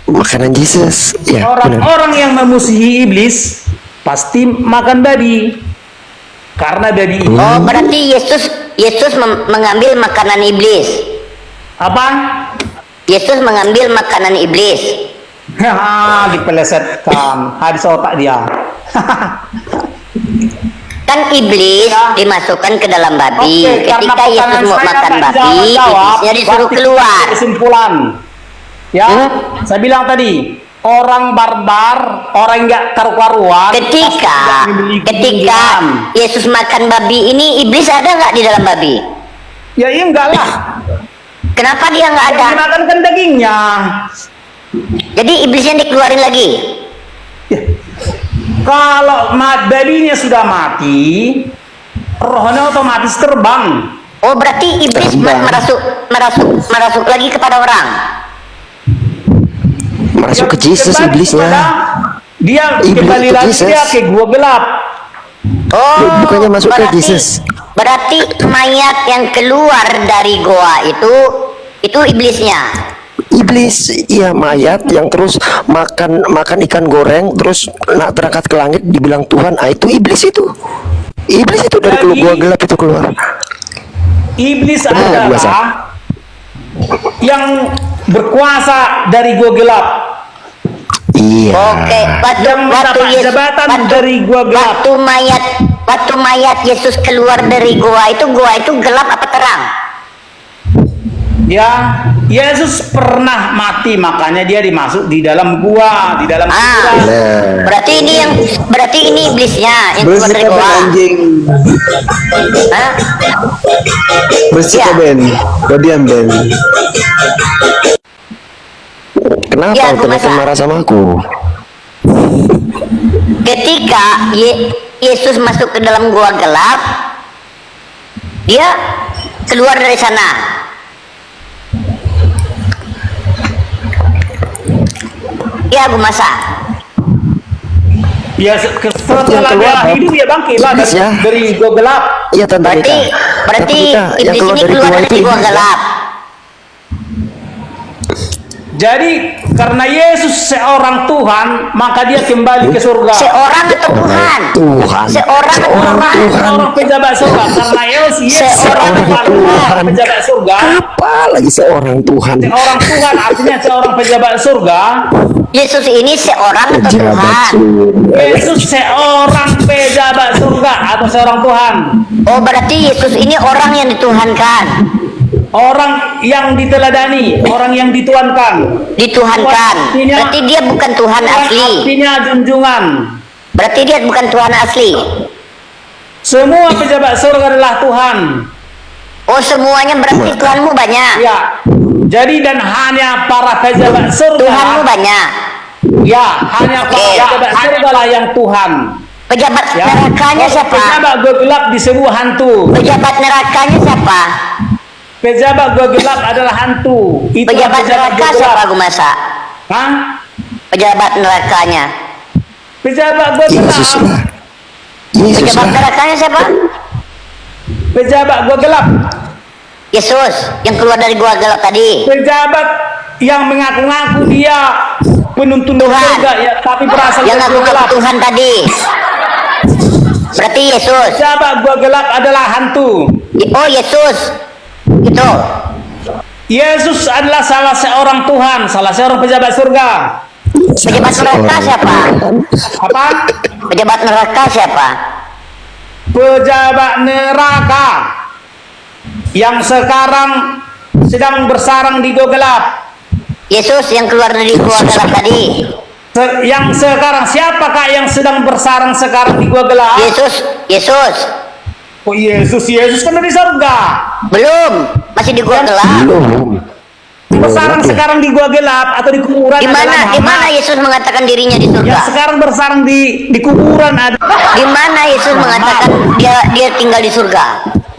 Makanan Jesus, ya benar. Orang-orang yang memusuhi iblis pasti makan babi. Karena babi itu Oh, berarti Yesus mengambil makanan iblis. apa? Yesus mengambil makanan iblis. Haha, dipelesetkan habis otak dia. Kan iblis Ya. dimasukkan ke dalam babi. Oke, karena Ketika Yesus pertanyaan mau saya makan tak babi, dijawab-jawab, iblisnya disuruh berarti keluar. kesimpulan. Ya, saya bilang tadi, orang barbar, orang yang nggak karu-karuan, Ketika pasti tidak memiliki kemuliaan. Yesus makan babi ini, iblis ada nggak di dalam babi? Ya iya enggak lah. Kenapa dia nggak ada? Yang dimakan kan dagingnya. Jadi iblisnya dikeluarin lagi. Kalau babinya sudah mati, rohnya otomatis terbang. Oh, berarti iblis merasuk lagi kepada orang. Masuk ke Yang Jesus kembali iblisnya. kepada Dia Iblis kembali ke lagi Jesus. dia ke gua gelap. Oh, Bukannya masuk ke berarti- Jesus. Berarti mayat yang keluar dari goa itu iblisnya. Iblis, iya mayat yang terus makan ikan goreng, terus nak terangkat ke langit dibilang Tuhan, itu iblis itu. Iblis itu dari Jadi- gua gelap itu keluar. Iblis Benar, adalah Mas. yang berkuasa dari gua gelap. Iya. Oke, Yang mendapat jabatan dari gua gelap. Waktu mayat Yesus keluar dari goa itu gelap apa terang? Ya, Yesus pernah mati, makanya dia dimasuk di dalam gua, di dalam kuburan. Nah, Berarti ini iblisnya yang keluar dari Bersihkan goa. anjing. Hah? Bersihkan Ya. Ben. Kau diam Ben. kenapa Iya, aku Tuhan masak. marah sama aku? Ketika Yesus masuk ke dalam gua gelap, dia keluar dari sana. Ya, aku masak. Ya, setelah Yang keluar, dia Bang. hidup ya bangkit lah Iblis ya. dari gua gelap. Iya Tante Berarti Rita. berarti Tante Rita, yang iblis keluar ini dari keluar gua dari itu gua iblis ya? gelap. Jadi karena Yesus seorang Tuhan, maka dia kembali ke surga. Seorang atau Tuhan? Tuhan. Seorang atau Seorang Tuhan? Tuhan. Seorang pejabat surga. Karena Yesus Seorang Tuhan. pejabat surga. Apa lagi seorang Tuhan? Seorang Tuhan artinya seorang pejabat surga. Yesus ini seorang atau Pejabat Tuhan? surga. Yesus seorang pejabat surga atau seorang Tuhan. Oh, berarti Yesus ini orang yang dituhankan. Orang yang diteladani, orang yang dituankan. Dituhankan. Artinya- Berarti dia bukan Tuhan asli. Artinya junjungan. Berarti dia bukan Tuhan asli. Semua pejabat surga adalah Tuhan. Oh, semuanya berarti Tuhanmu banyak. Ya. Jadi dan hanya para pejabat surga. Tuhanmu banyak. Ya, hanya para Oke. pejabat surga lah yang Tuhan. Pejabat Ya. nerakanya siapa? Pejabat gua gelap disebut hantu. Pejabat nerakanya siapa? Pejabat gua gelap adalah hantu. Itu Pejabat neraka siapa, Gumasa? Hah? Pejabat nerakanya. Pejabat gua gelap. Yesus lah. Yesus Pejabat lah. nerakanya siapa? Pejabat gua gelap. Yesus yang keluar dari gua gelap tadi. Pejabat yang mengaku-ngaku dia penuntun Tuhan. surga ya, tapi berasal Yang dari gua gelap. ngaku Tuhan tadi. Berarti Yesus. Pejabat gua gelap adalah hantu. Oh, Yesus. Itu. Yesus adalah salah seorang Tuhan, salah seorang pejabat surga. Pejabat neraka siapa? Apa? Pejabat neraka siapa? Pejabat neraka yang sekarang sedang bersarang di gua gelap. Yesus yang keluar dari gua gelap tadi. Yang sekarang siapakah yang sedang bersarang sekarang di gua gelap? Yesus. Oh Yesus kan di surga. Belum, masih di gua gelap. Belum. Bersarang sekarang di gua gelap atau di kuburan Di adalah mana Muhammad. Yesus mengatakan dirinya di Yang surga? sekarang bersarang di kuburan ada. Di mana Yesus mengatakan dia tinggal di surga?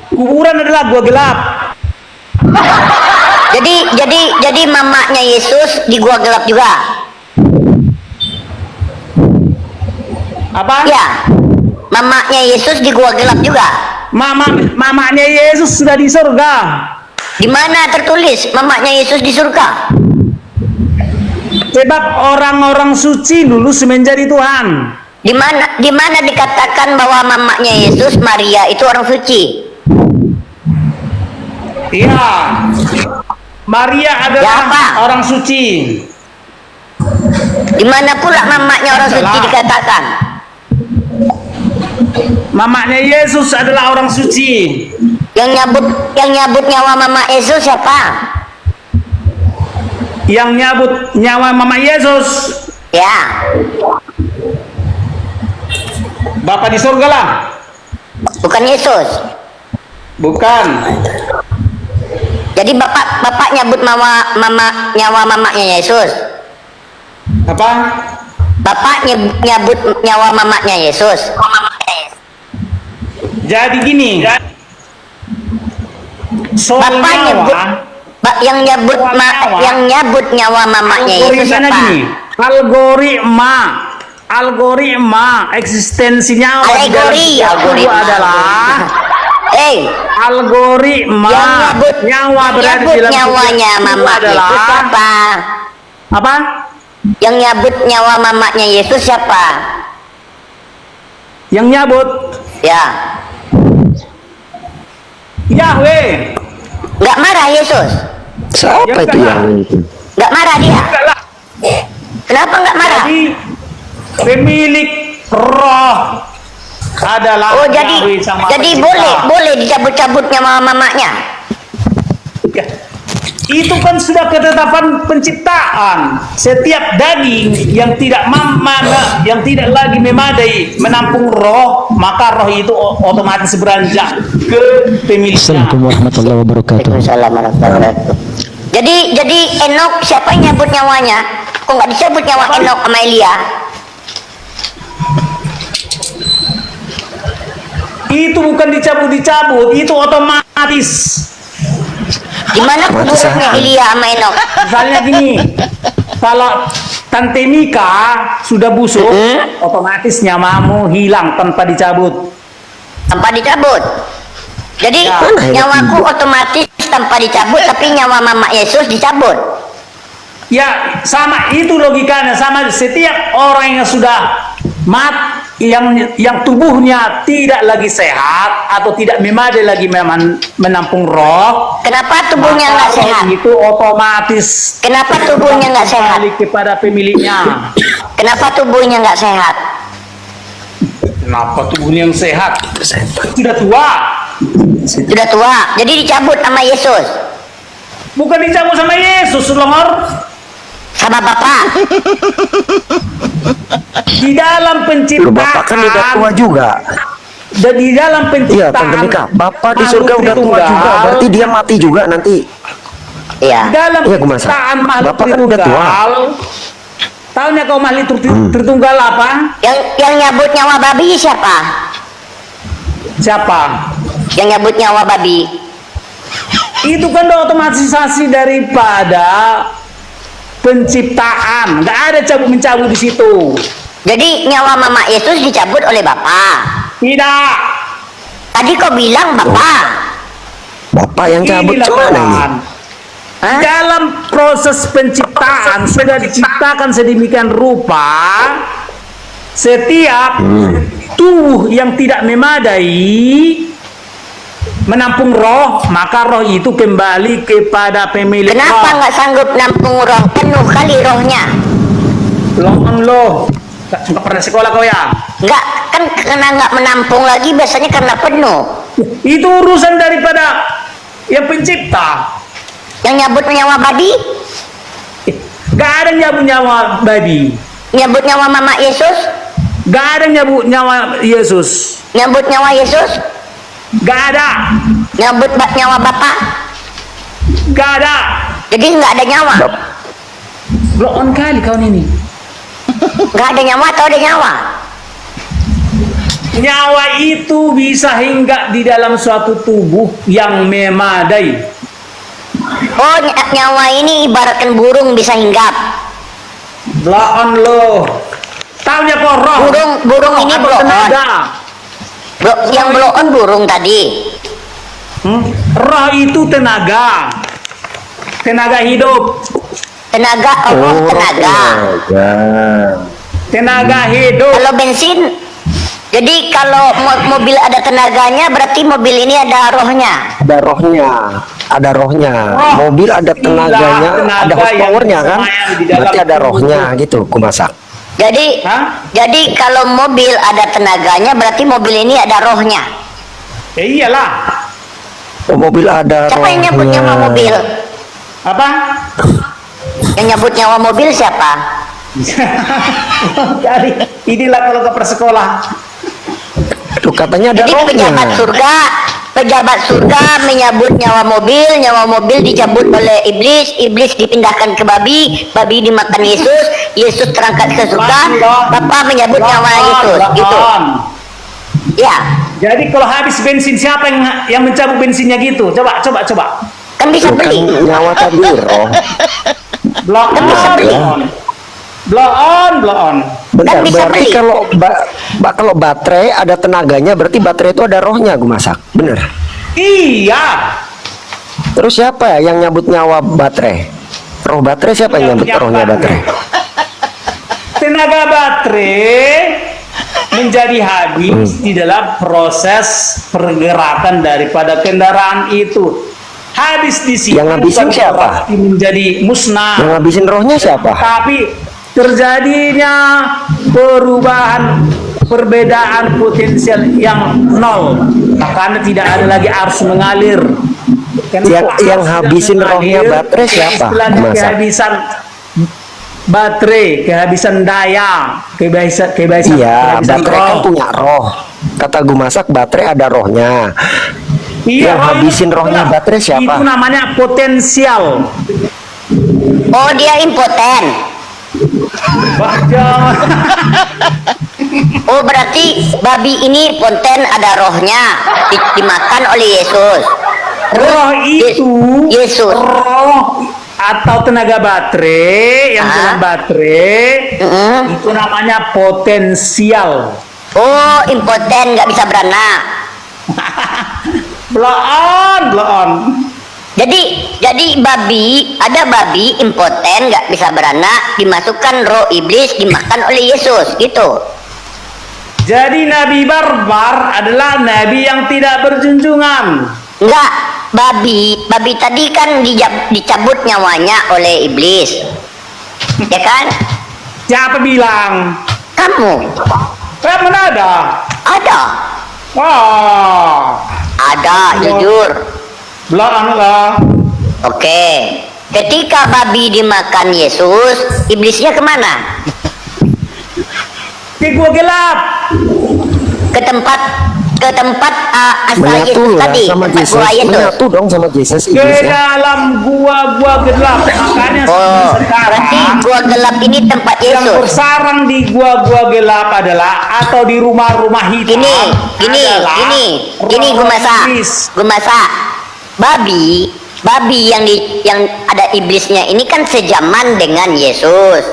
Kuburan adalah gua gelap. Jadi mamanya Yesus di gua gelap juga. Apa? Ya. Mamanya Yesus di gua gelap juga. Mamanya Yesus sudah di surga. Di mana tertulis mamanya Yesus di surga? Sebab orang-orang suci lulus menjadi Tuhan. Di mana dikatakan bahwa mamanya Yesus Maria itu orang suci? Iya. Maria adalah Ya, apa? orang suci. Di mana pula mamanya orang suci dikatakan? Mamanya Yesus adalah orang suci. Yang nyabut nyawa mama Yesus siapa? Yang nyabut nyawa Mama Yesus, Ya. Bapa di surga lah. Bukan Yesus. Bukan. Jadi bapak nyabut nyawa mamanya Yesus. Apa? Bapak nyabut nyawa mamanya Yesus. Jadi gini. Soal Bapak nyebut nyawa. yang nyabut nyawa mamanya Yesus Algoritmanya siapa? gini. Algoritma eksistensi nyawa di dalam setiap tubuh adalah algoritma nyawa berada di dalam nyawanya tubuh mama adalah Yesus siapa? apa? Yang nyabut nyawa mamanya Yesus siapa? Yang nyabut Ya. Yahweh. Nggak marah Yesus? Siapa Ya, itu enggak yang lah. itu? Nggak marah dia? Enggak lah. Kenapa nggak marah? Jadi pemilik roh adalah Oh jadi Yahweh sama pencipta. boleh dicabut-cabut nyawa mamanya? Ya. Itu kan sudah ketetapan penciptaan. Setiap daging yang tidak yang tidak lagi memadai menampung roh, maka roh itu otomatis beranjak ke pemiliknya. Assalamualaikum warahmatullahi wabarakatuh. Waalaikumsalam warahmatullahi wabarakatuh. Jadi Enok siapa yang nyabut nyawanya? Kok nggak disebut nyawa Enok sama Elia? Itu bukan dicabut, itu otomatis. Di mana kuburannya Elia sama Enok? Misalnya gini, kalau Tante Mika sudah busuk, otomatis nyamamu hilang tanpa dicabut. Tanpa dicabut. Jadi Ya. nyawaku otomatis tanpa dicabut, tapi nyawa Mama Yesus dicabut. Ya, sama itu logikanya, sama setiap orang yang sudah yang tubuhnya tidak lagi sehat atau tidak memadai lagi menampung roh. Kenapa tubuhnya nggak maka sehat? itu otomatis Kenapa tubuhnya nggak sehat? kembali kepada pemiliknya. Kenapa tubuhnya nggak sehat? Kenapa tubuhnya yang sehat? Sudah tua. Sudah tua, jadi dicabut sama Yesus, Bukan dicabut sama Yesus, Longor. sama Bapak. Di dalam penciptaan. Bapak kan udah tua juga. Dan di dalam Iya, penciptaan. Tante Mika. Bapak di surga makhluk udah tua Tritunggal, juga. Berarti dia mati juga nanti. Iya. Di dalam Iya, Gumasa. penciptaan makhluk Bapak kan udah tua. Tritunggal. Tahunya kau makhluk Tritunggal apa? Yang nyabut nyawa babi siapa? Siapa? Yang nyabut nyawa babi. Itu kan otomatisasi daripada penciptaan. Nggak ada cabut-mencabut di situ. Jadi nyawa Mama Yesus dicabut oleh Bapak. Tidak. Tadi kau bilang Bapak. Bapak yang cabut Inilah gimana ini? Tuhan. Dalam proses penciptaan sudah diciptakan sedemikian rupa, setiap tubuh yang tidak memadai menampung roh, maka roh itu kembali kepada pemilik Kenapa roh. nggak sanggup nampung roh? Penuh kali rohnya. Lo nggak pernah sekolah kau ya? Nggak, kan karena nggak menampung lagi biasanya karena penuh. Itu urusan daripada yang pencipta. Yang nyabut nyawa babi? Gak ada nyawa babi. nyebut nyawa Mama Yesus? Gak ada nyebut nyawa Yesus. Nyebut nyawa Yesus? Gak ada. Nyebut nyawa Bapak? Gak ada. Jadi nggak ada nyawa? Blow on kali kau ini. Nggak ada nyawa atau ada nyawa? Nyawa itu bisa hinggap di dalam suatu tubuh yang memadai. Oh, nyawa ini ibaratkan burung bisa hinggap. Blow on lo. Taunya kok roh. Burung ini atau blow on. tenaga. Yang blow on burung tadi. Roh itu tenaga. Tenaga hidup. Tenaga, tenaga. Tenaga hidup. Kalau bensin, jadi kalau mobil ada tenaganya, berarti mobil ini ada rohnya. Ada rohnya, ada rohnya. Mobil ada tenaganya, ada horsepowernya kan? Berarti ada rohnya gitu, kumasak. Jadi, jadi kalau mobil ada tenaganya, berarti mobil ini ada rohnya. Iyalah. Oh, mobil ada Siapa yang nyebut rohnya. nyawa mobil? Apa? Yang nyebut nyawa mobil siapa? Jadi inilah kalau ke persekolah. Tuh katanya ada Jadi rohnya. pejabat surga menyebut nyawa mobil dicabut oleh iblis dipindahkan ke babi dimakan Yesus terangkat ke surga, Bapak menyebut nyawa Yesus, gitu. Ya, Jadi kalau habis bensin siapa yang mencabut bensinnya gitu? Coba. kan bisa Bukan beli. nyawa tadi roh. Blow Kan bisa beli. on. Blow on. Bentar, Kan bisa berarti beli. kalau baterai ada tenaganya, berarti baterai itu ada rohnya, gue masak. Bener. Iya. Terus siapa yang nyabut nyawa baterai? Roh baterai siapa yang nyabut rohnya baterai? Tenaga baterai menjadi habis di dalam proses pergerakan daripada kendaraan itu. Habis di sini Yang ngabisin bukan siapa? berarti menjadi musnah. Yang ngabisin rohnya siapa? Tapi terjadinya perbedaan potensial yang nol, karena tidak ada lagi arus mengalir. Yang habisin rohnya baterai siapa? Istilahnya Masa? kehabisan baterai, kehabisan daya, kehabisan Iya, kehabisan baterai kan roh. punya roh. Kata gue masak, baterai ada rohnya. Iya, Yang habisin rohnya baterai siapa? Itu namanya potensial. Oh, dia impoten. Wah, jangan. Oh, berarti babi ini ponten ada rohnya dimakan oleh Yesus. Roh itu Yesus. roh atau tenaga baterai yang dalam baterai itu namanya potensial. Oh, impoten nggak bisa beranak. Blow on. Jadi ada babi impoten nggak bisa beranak, dimasukkan roh iblis dimakan oleh Yesus, gitu. Jadi Nabi barbar adalah Nabi yang tidak berjunjungan. Enggak, babi tadi kan dicabut nyawanya oleh iblis, ya kan? Siapa bilang? Kamu Mana ada? ada, Wah, jujur. blow on lah. Oke, ketika babi dimakan Yesus, iblisnya kemana? Di gua gelap. Ke tempat asal Menyatu Yesus lah tadi, sama tempat Yesus. gua Yesus. Menyatu dong sama Yesus Ke iblisnya. dalam gua gelap. Makanya Oh, berarti sekarang gua gelap ini tempat yang Yesus. bersarang di gua gelap adalah atau di rumah-rumah hitam. Gini, gue masak. Babi yang ada iblisnya ini kan sejaman dengan Yesus.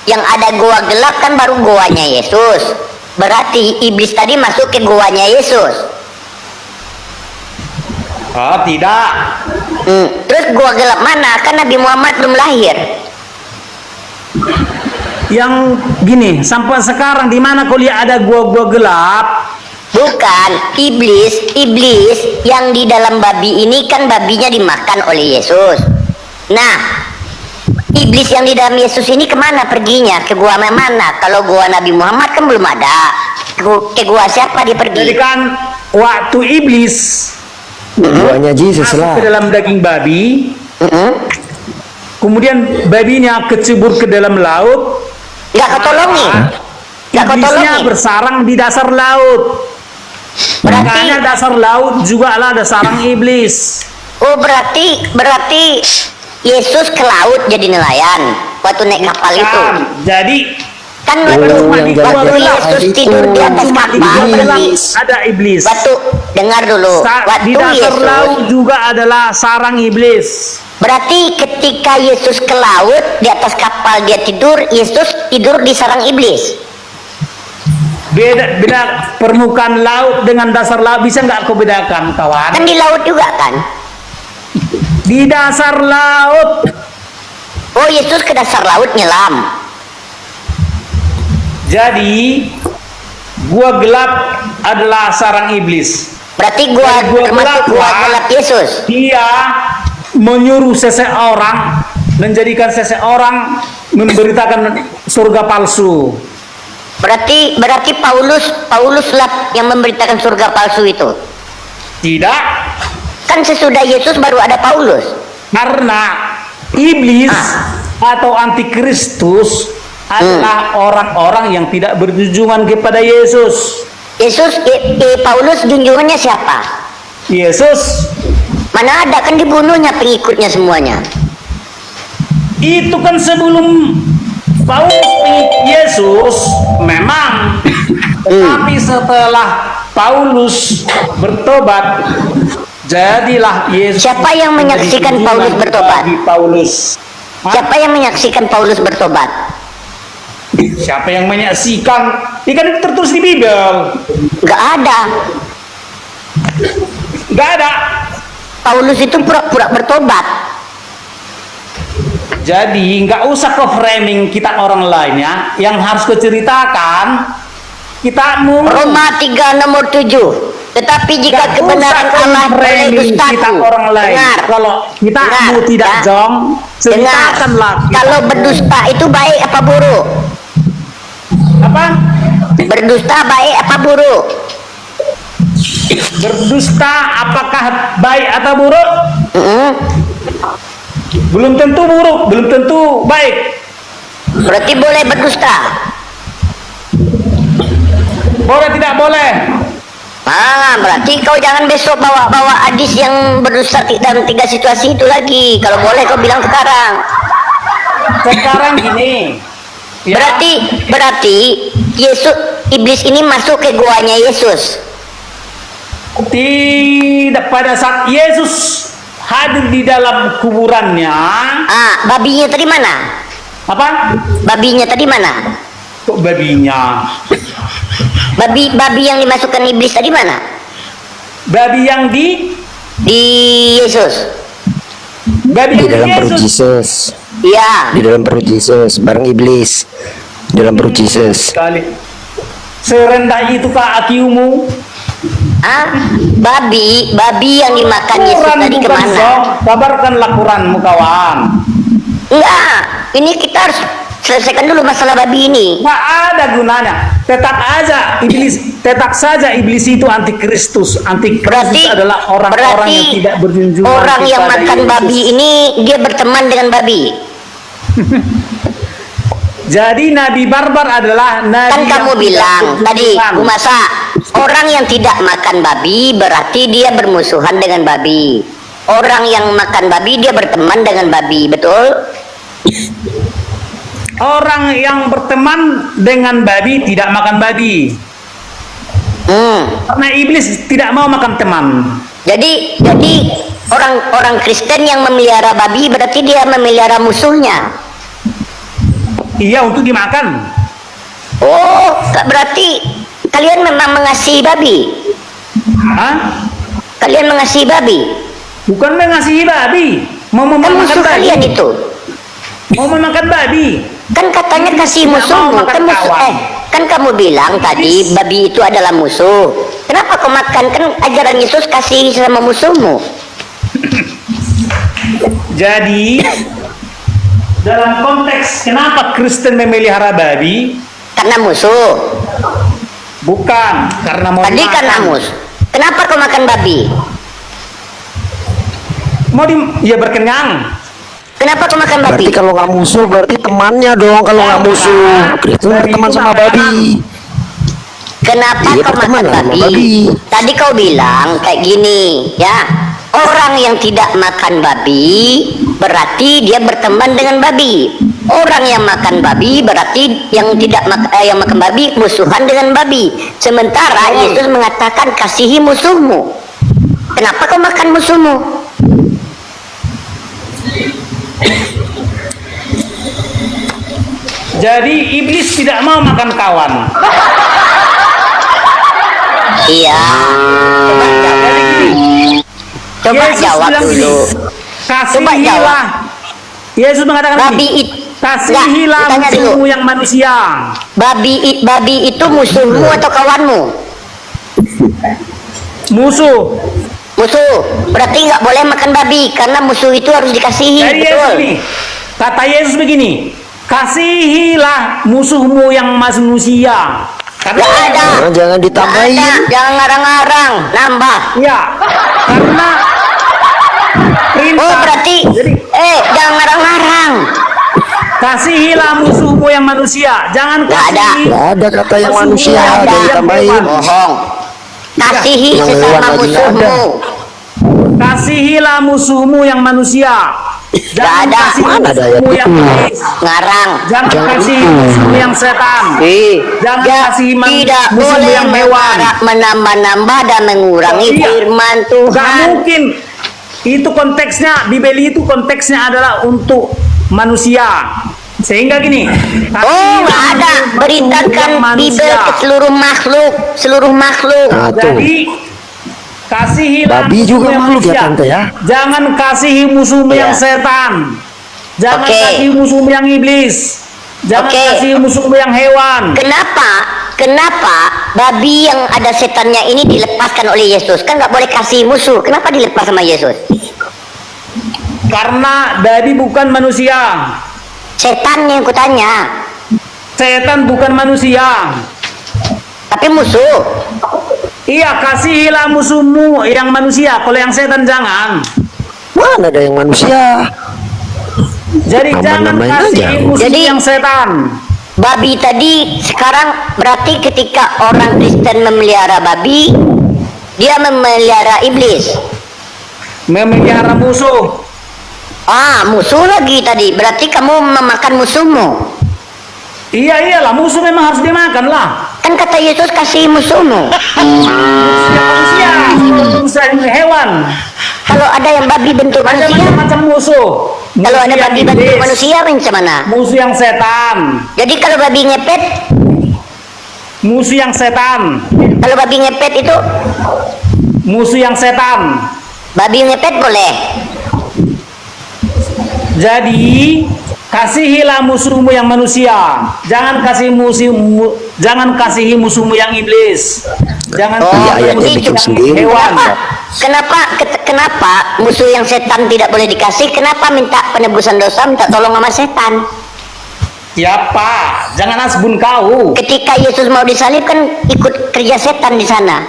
Yang ada goa gelap kan baru goanya Yesus. Berarti iblis tadi masuk ke goanya Yesus. Oh, tidak. Terus goa gelap mana? Kan Nabi Muhammad belum lahir. Yang gini, sampai sekarang di mana kau lihat ada gua gelap? Bukan, iblis yang di dalam babi ini kan babinya dimakan oleh Yesus. Nah, iblis yang di dalam Yesus ini kemana perginya? Ke gua mana? Kalau gua Nabi Muhammad kan belum ada. Ke gua siapa dia pergi? Jadi kan waktu iblis Duanya Yesus masuk lah. ke dalam daging babi, kemudian babinya kecebur ke dalam laut, Nggak kau tolongi. Nggak kau Iblisnya tolongi. bersarang di dasar laut. Berarti- Makanya dasar laut juga ada sarang iblis. Oh, berarti Yesus ke laut jadi nelayan waktu naik kapal itu. Kan, jadi Kan Oh, waktu, yang waktu jadi Yesus itu. tidur di atas cuma di kapal, dalam berarti ada iblis. waktu dengar dulu. Di Waktu dasar Yesus, laut juga adalah sarang iblis. berarti ketika Yesus ke laut di atas kapal dia tidur, Yesus tidur di sarang iblis. Beda permukaan laut dengan dasar laut, bisa nggak kau bedakan, kawan? Kan di laut juga kan? Di dasar laut. Oh, Yesus ke dasar laut nyelam. Jadi gua gelap adalah sarang iblis. Berarti gua Dan gua termasuk gua gelap, gelap Yesus. Dia menyuruh seseorang, menjadikan seseorang memberitakan surga palsu. Berarti Paulus lah yang memberitakan surga palsu itu. Tidak, Kan sesudah Yesus baru ada Paulus. karena iblis atau antikristus adalah orang-orang yang tidak berjunjungan kepada Yesus. Paulus junjungannya siapa? Yesus Mana ada, kan dibunuhnya pengikutnya semuanya. itu kan sebelum Paulus Yesus memang, tetapi setelah Paulus bertobat, jadilah Yesus. Siapa yang menyaksikan Paulus bertobat? Bagi Paulus. Hah? Siapa yang menyaksikan Paulus bertobat? Siapa yang menyaksikan? Ini kan tertulis di Bible. Gak ada. Gak ada. Paulus itu pura-pura bertobat. Jadi nggak usah kau framing kita orang lainnya. Yang harus kau ceritakan kitamu. Roma 3 nomor 7. Tetapi jika Nggak kebenaran usah kau Allah boleh framing kita dustaku. orang lain. Dengar. Kalau kitamu Dengar, tidak ya. jong, Dengar. ceritakanlah. Kalau berdusta itu baik apa buruk? Apa? Berdusta baik apa buruk? Berdusta apakah baik atau buruk? Mm-mm. Belum tentu buruk, belum tentu baik. Berarti boleh berdusta. Boleh tidak boleh? Berarti kau jangan besok bawa hadis yang berdusta dalam 3 situasi itu lagi. Kalau boleh kau bilang sekarang. Sekarang gini. Ya, Berarti iblis ini masuk ke guanya Yesus. tidak pada saat Yesus hadir di dalam kuburannya. Babinya tadi mana? Apa? Babinya tadi mana? Kok babinya? Babi yang dimasukkan iblis tadi mana? Babi yang di Yesus. babi Di yang dalam di perut Yesus. Yesus. Iya. Di dalam perut Yesus, bareng iblis. Di dalam perut Yesus. Sekali. Serendah itu kah akiumu? Babi yang dimakan Yesus Quran tadi bukan kemana? sok. Kabarkanlah Quranmu kawan. Enggak. Ini kita harus selesaikan dulu masalah babi ini. Nggak ada gunanya. Tetap saja iblis itu antikristus. Antikristus Berarti adalah orang-orang yang tidak berjunjungan. orang yang kepada makan Yesus. babi ini dia berteman dengan babi. Jadi Nabi Barbar adalah Nabi Kan yang kamu tidak bilang tadi, berjunjungan. Bu Masa, orang yang tidak makan babi berarti dia bermusuhan dengan babi. Orang yang makan babi dia berteman dengan babi, betul? Orang yang berteman dengan babi tidak makan babi. Karena iblis tidak mau makan teman. Jadi orang Kristen yang memelihara babi berarti dia memelihara musuhnya. Iya, untuk dimakan. Oh, berarti kalian memang mengasihi babi. Hah? Kalian mengasihi babi. Bukan mengasihi babi, mau Kan memakan musuh babi. kalian itu. Mau memakan babi. Kan katanya kasih Tidak musuhmu. mau makan Kan kawan. kan kamu bilang tadi babi itu adalah musuh. Kenapa kau makan? Kan ajaran Yesus kasih sama musuhmu. Jadi dalam konteks kenapa Kristen memelihara babi? Karena musuh. Bukan karena mau Tadi dimakan. karena musuh. Kenapa kau makan babi? Ya berkenyang. Kenapa kau makan babi? Berarti kalau nggak musuh berarti temannya dong. Kalau nggak musuh, Kristus berteman sama babi. Kenapa Iya, kau berteman makan lah sama babi? babi. Tadi kau bilang kayak gini, ya. Orang yang tidak makan babi berarti dia berteman dengan babi. Orang yang makan babi berarti yang makan babi musuhan dengan babi. Sementara Yesus mengatakan kasihi musuhmu. Kenapa kau makan musuhmu? Jadi iblis tidak mau makan kawan. Iya. Coba jawab. Coba Yesus jawab bilang gini, dulu. Coba jawab. kasihilah. Yesus mengatakan Babi gini, itu kasihilah tanya dulu. musuhmu yang manusia. Babi itu musuhmu atau kawanmu? Musuh. Musuh. Berarti nggak boleh makan babi karena musuh itu harus dikasihi. Jadi Yesus Betul. ini, kata Yesus begini, kasihilah musuhmu yang manusia. Nggak ada. Jangan Nggak ditambahin. ada. Jangan ngarang-ngarang. Nambah. Ya, karena perintah. Oh berarti Jadi jangan ngarang-ngarang. kasihilah musuhmu yang manusia. Jangan Nggak ada. kasihi. Nggak ada kata yang musuhmu manusia, yang ada hewan. ditambahin. Bohong. Kasihi Yang hewan sesama lagi nggak musuhmu. Kasihilah musuhmu yang manusia. Jangan ada. kasihi Mana ada ayat musuhmu yang itu? iblis. Ngarang. Jangan kasihi musuhmu yang setan. Jangan kasihi Tidak musuhmu boleh yang hewan. menambah-nambah dan mengurangi Iya. firman Gak Tuhan. mungkin. Itu konteksnya, Bibel itu konteksnya adalah untuk manusia. Sehingga gini. Oh, nggak ada. Beritakan Bibel ke seluruh makhluk. Nah, tuh. Jadi kasihilah Babi juga musuhmu yang makhluk ya, manusia. Tante, ya? Jangan kasihi musuhmu Iya. yang setan. Jangan Oke. kasihi musuhmu yang iblis. Jangan Oke. kasihi musuhmu yang hewan. Kenapa babi yang ada setannya ini dilepaskan oleh Yesus? Kan nggak boleh kasih musuh. Kenapa dilepas sama Yesus? Karena babi bukan manusia. Setan yang kutanya. Setan bukan manusia. Tapi musuh. Iya, kasihilah musuhmu yang manusia. Kalau yang setan jangan. Mana ada yang manusia? Jadi jangan Aman-aman kasihi aja. musuh Jadi- yang setan. Babi tadi sekarang berarti ketika orang Kristen memelihara babi, dia memelihara iblis. Memelihara musuh. Musuh lagi tadi. Berarti kamu memakan musuhmu. Iya, iyalah, musuh memang harus dimakan lah. Kan kata Yesus kasih musuhmu. Manusia, manusia hewan. Kalau ada yang babi bentuk Ada manusia, macam-macam musuh. kalau ada yang babi bentuk iblis, manusia macam mana? musuh yang setan. Jadi kalau babi ngepet, Musuh yang setan. kalau babi ngepet itu, Musuh yang setan. babi ngepet boleh. Jadi kasihilah musuhmu yang manusia. Jangan kasihi musuhmu yang iblis. Jangan Oh, Iya, kasihi ayatnya musuh bikin yang sendiri. hewan. Kenapa musuh yang setan tidak boleh dikasih? Kenapa minta penebusan dosa, minta tolong sama setan? Ya Pak, jangan asbun kau. Ketika Yesus mau disalib kan ikut kerja setan di sana.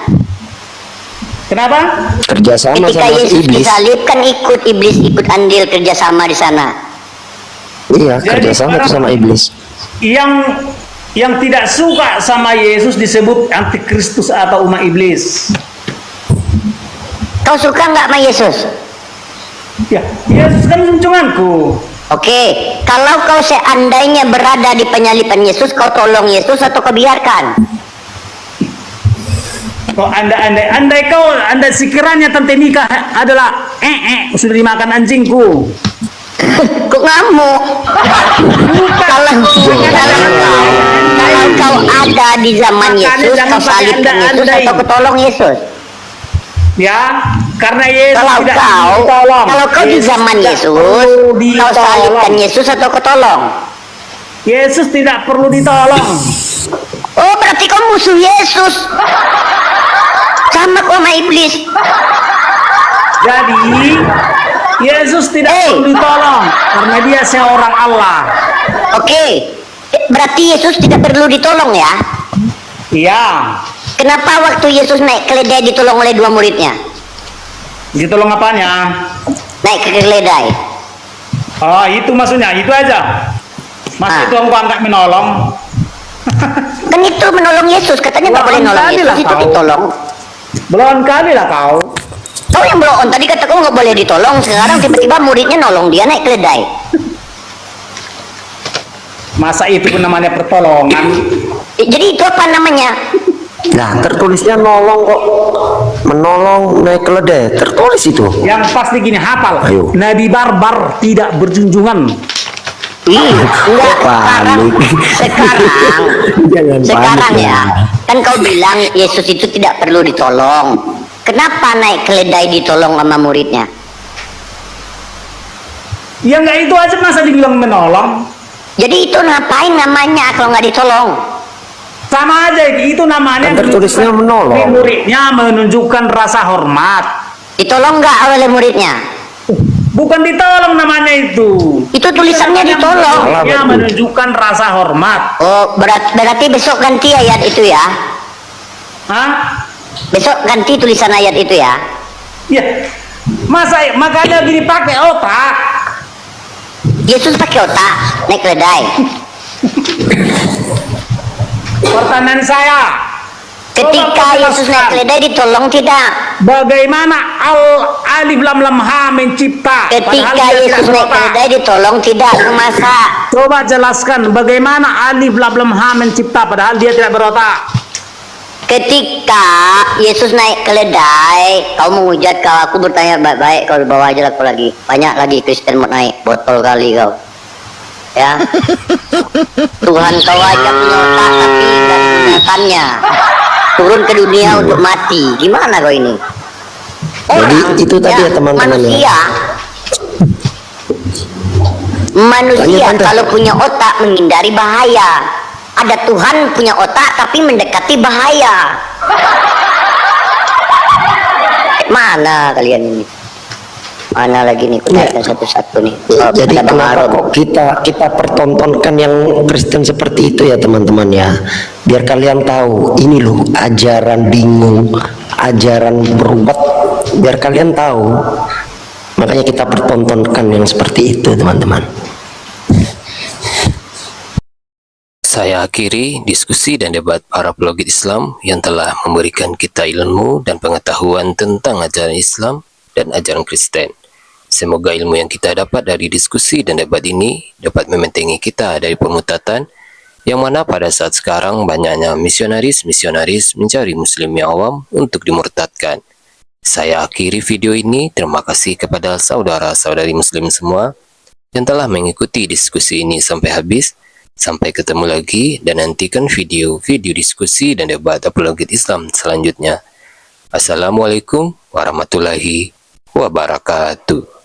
Kenapa? Kerjasama Ketika sama Yesus iblis. disalib kan ikut iblis, ikut andil kerjasama di sana. Iya, Jadi kerjasama tuh sekarang- sama iblis. Yang tidak suka sama Yesus disebut antikristus atau umat iblis. Kau suka nggak sama Yesus? Ya, Yesus kan junjunganku. Oke, kalau kau seandainya berada di penyaliban Yesus, kau tolong Yesus atau kau biarkan? Kok andai sekiranya Tante Nika adalah sudah dimakan anjingku. Kok ngamuk? Kalau kau ada di zaman Makanya Yesus, jangan kau salibkan pakai Yesus andai-andai. atau kau tolong Yesus? Ya, karena Yesus Kalau tidak kau, ditolong. kalau kau di Yesus zaman tidak Yesus, perlu kau ditolong. salibkan Yesus atau kau tolong? Yesus tidak perlu ditolong. Oh, berarti kau musuh Yesus. Sama kau sama iblis. Jadi Yesus tidak Hey. perlu ditolong karena dia seorang Allah. Oke, berarti Yesus tidak perlu ditolong ya? Iya, Kenapa waktu Yesus naik keledai ditolong oleh dua muridnya? ditolong apanya? Naik ke keledai. Oh, itu maksudnya, itu aja. Masa Ah. itu engkau angkat menolong? Kan itu menolong Yesus, katanya nggak boleh Belum nolong kali Yesus, lah itu kau. ditolong. Belum kali lah kau. Kau yang blow on, tadi kata kau nggak boleh ditolong, sekarang tiba-tiba muridnya nolong dia naik keledai. Masa itu pun namanya pertolongan? Jadi itu apa namanya? Nah, tertulisnya nolong kok. Menolong naik keledai, tertulis itu. Yang pasti gini, hafal. Ayo. Nabi barbar tidak berjunjungan. Ih, enggak, sekarang, Panik. Jangan sekarang panik, ya, kan kau bilang Yesus itu tidak perlu ditolong. Kenapa naik keledai ditolong sama muridnya? Ya nggak itu aja masa dibilang menolong? Jadi itu ngapain namanya kalau nggak ditolong? Sama aja, itu namanya Kan tertulisnya menolong. muridnya menunjukkan rasa hormat. Ditolong nggak oleh muridnya? Bukan ditolong namanya itu. Itu tulisannya ditolong. Muridnya menunjukkan rasa hormat. Oh, berarti besok ganti ayat itu ya? Hah? Besok ganti tulisan ayat itu ya? Ya. Makanya gini pakai otak. Yesus pakai otak naik keledai. Pertanyaan saya, Ketika coba kau Yesus naik jelaskan, keledai ditolong tidak? bagaimana alif lam lam ha mencipta? Ketika padahal dia Yesus tidak naik berotak? keledai ditolong tidak? Masa? Coba jelaskan bagaimana alif lam lam ha mencipta padahal dia tidak berotak. Ketika Yesus naik keledai, kau menghujat kau, aku bertanya baik-baik, kau bawa aja aku lagi. Banyak lagi Kristen mau naik, botol kali kau. Ya. Tuhan kau aja punya otak tapi nggak digunakannya. Turun ke dunia untuk mati. Gimana kau ini? Jadi itu tadi ya, teman-teman, manusia. Manusia Tanya, Tante. kalau punya otak menghindari bahaya. Ada Tuhan punya otak tapi mendekati bahaya. Mana kalian ini? Mana lagi nih? Kulihatnya satu-satu nih. Oh, Jadi ada Bang kenapa Aron. kok kita pertontonkan yang Kristen seperti itu ya teman-teman ya, biar kalian tahu ini loh ajaran bingung, ajaran berubat, biar kalian tahu, makanya kita pertontonkan yang seperti itu teman-teman. Saya akhiri diskusi dan debat para pelogit Islam yang telah memberikan kita ilmu dan pengetahuan tentang ajaran Islam dan ajaran Kristen. Semoga ilmu yang kita dapat dari diskusi dan debat ini dapat membentengi kita dari pemutatan yang mana pada saat sekarang banyaknya misionaris-misionaris mencari muslim yang awam untuk dimurtadkan. Saya akhiri video ini. Terima kasih kepada saudara-saudari muslim semua yang telah mengikuti diskusi ini sampai habis. Sampai ketemu lagi dan nantikan video-video diskusi dan debat apologet Islam selanjutnya. Assalamualaikum warahmatullahi wabarakatuh.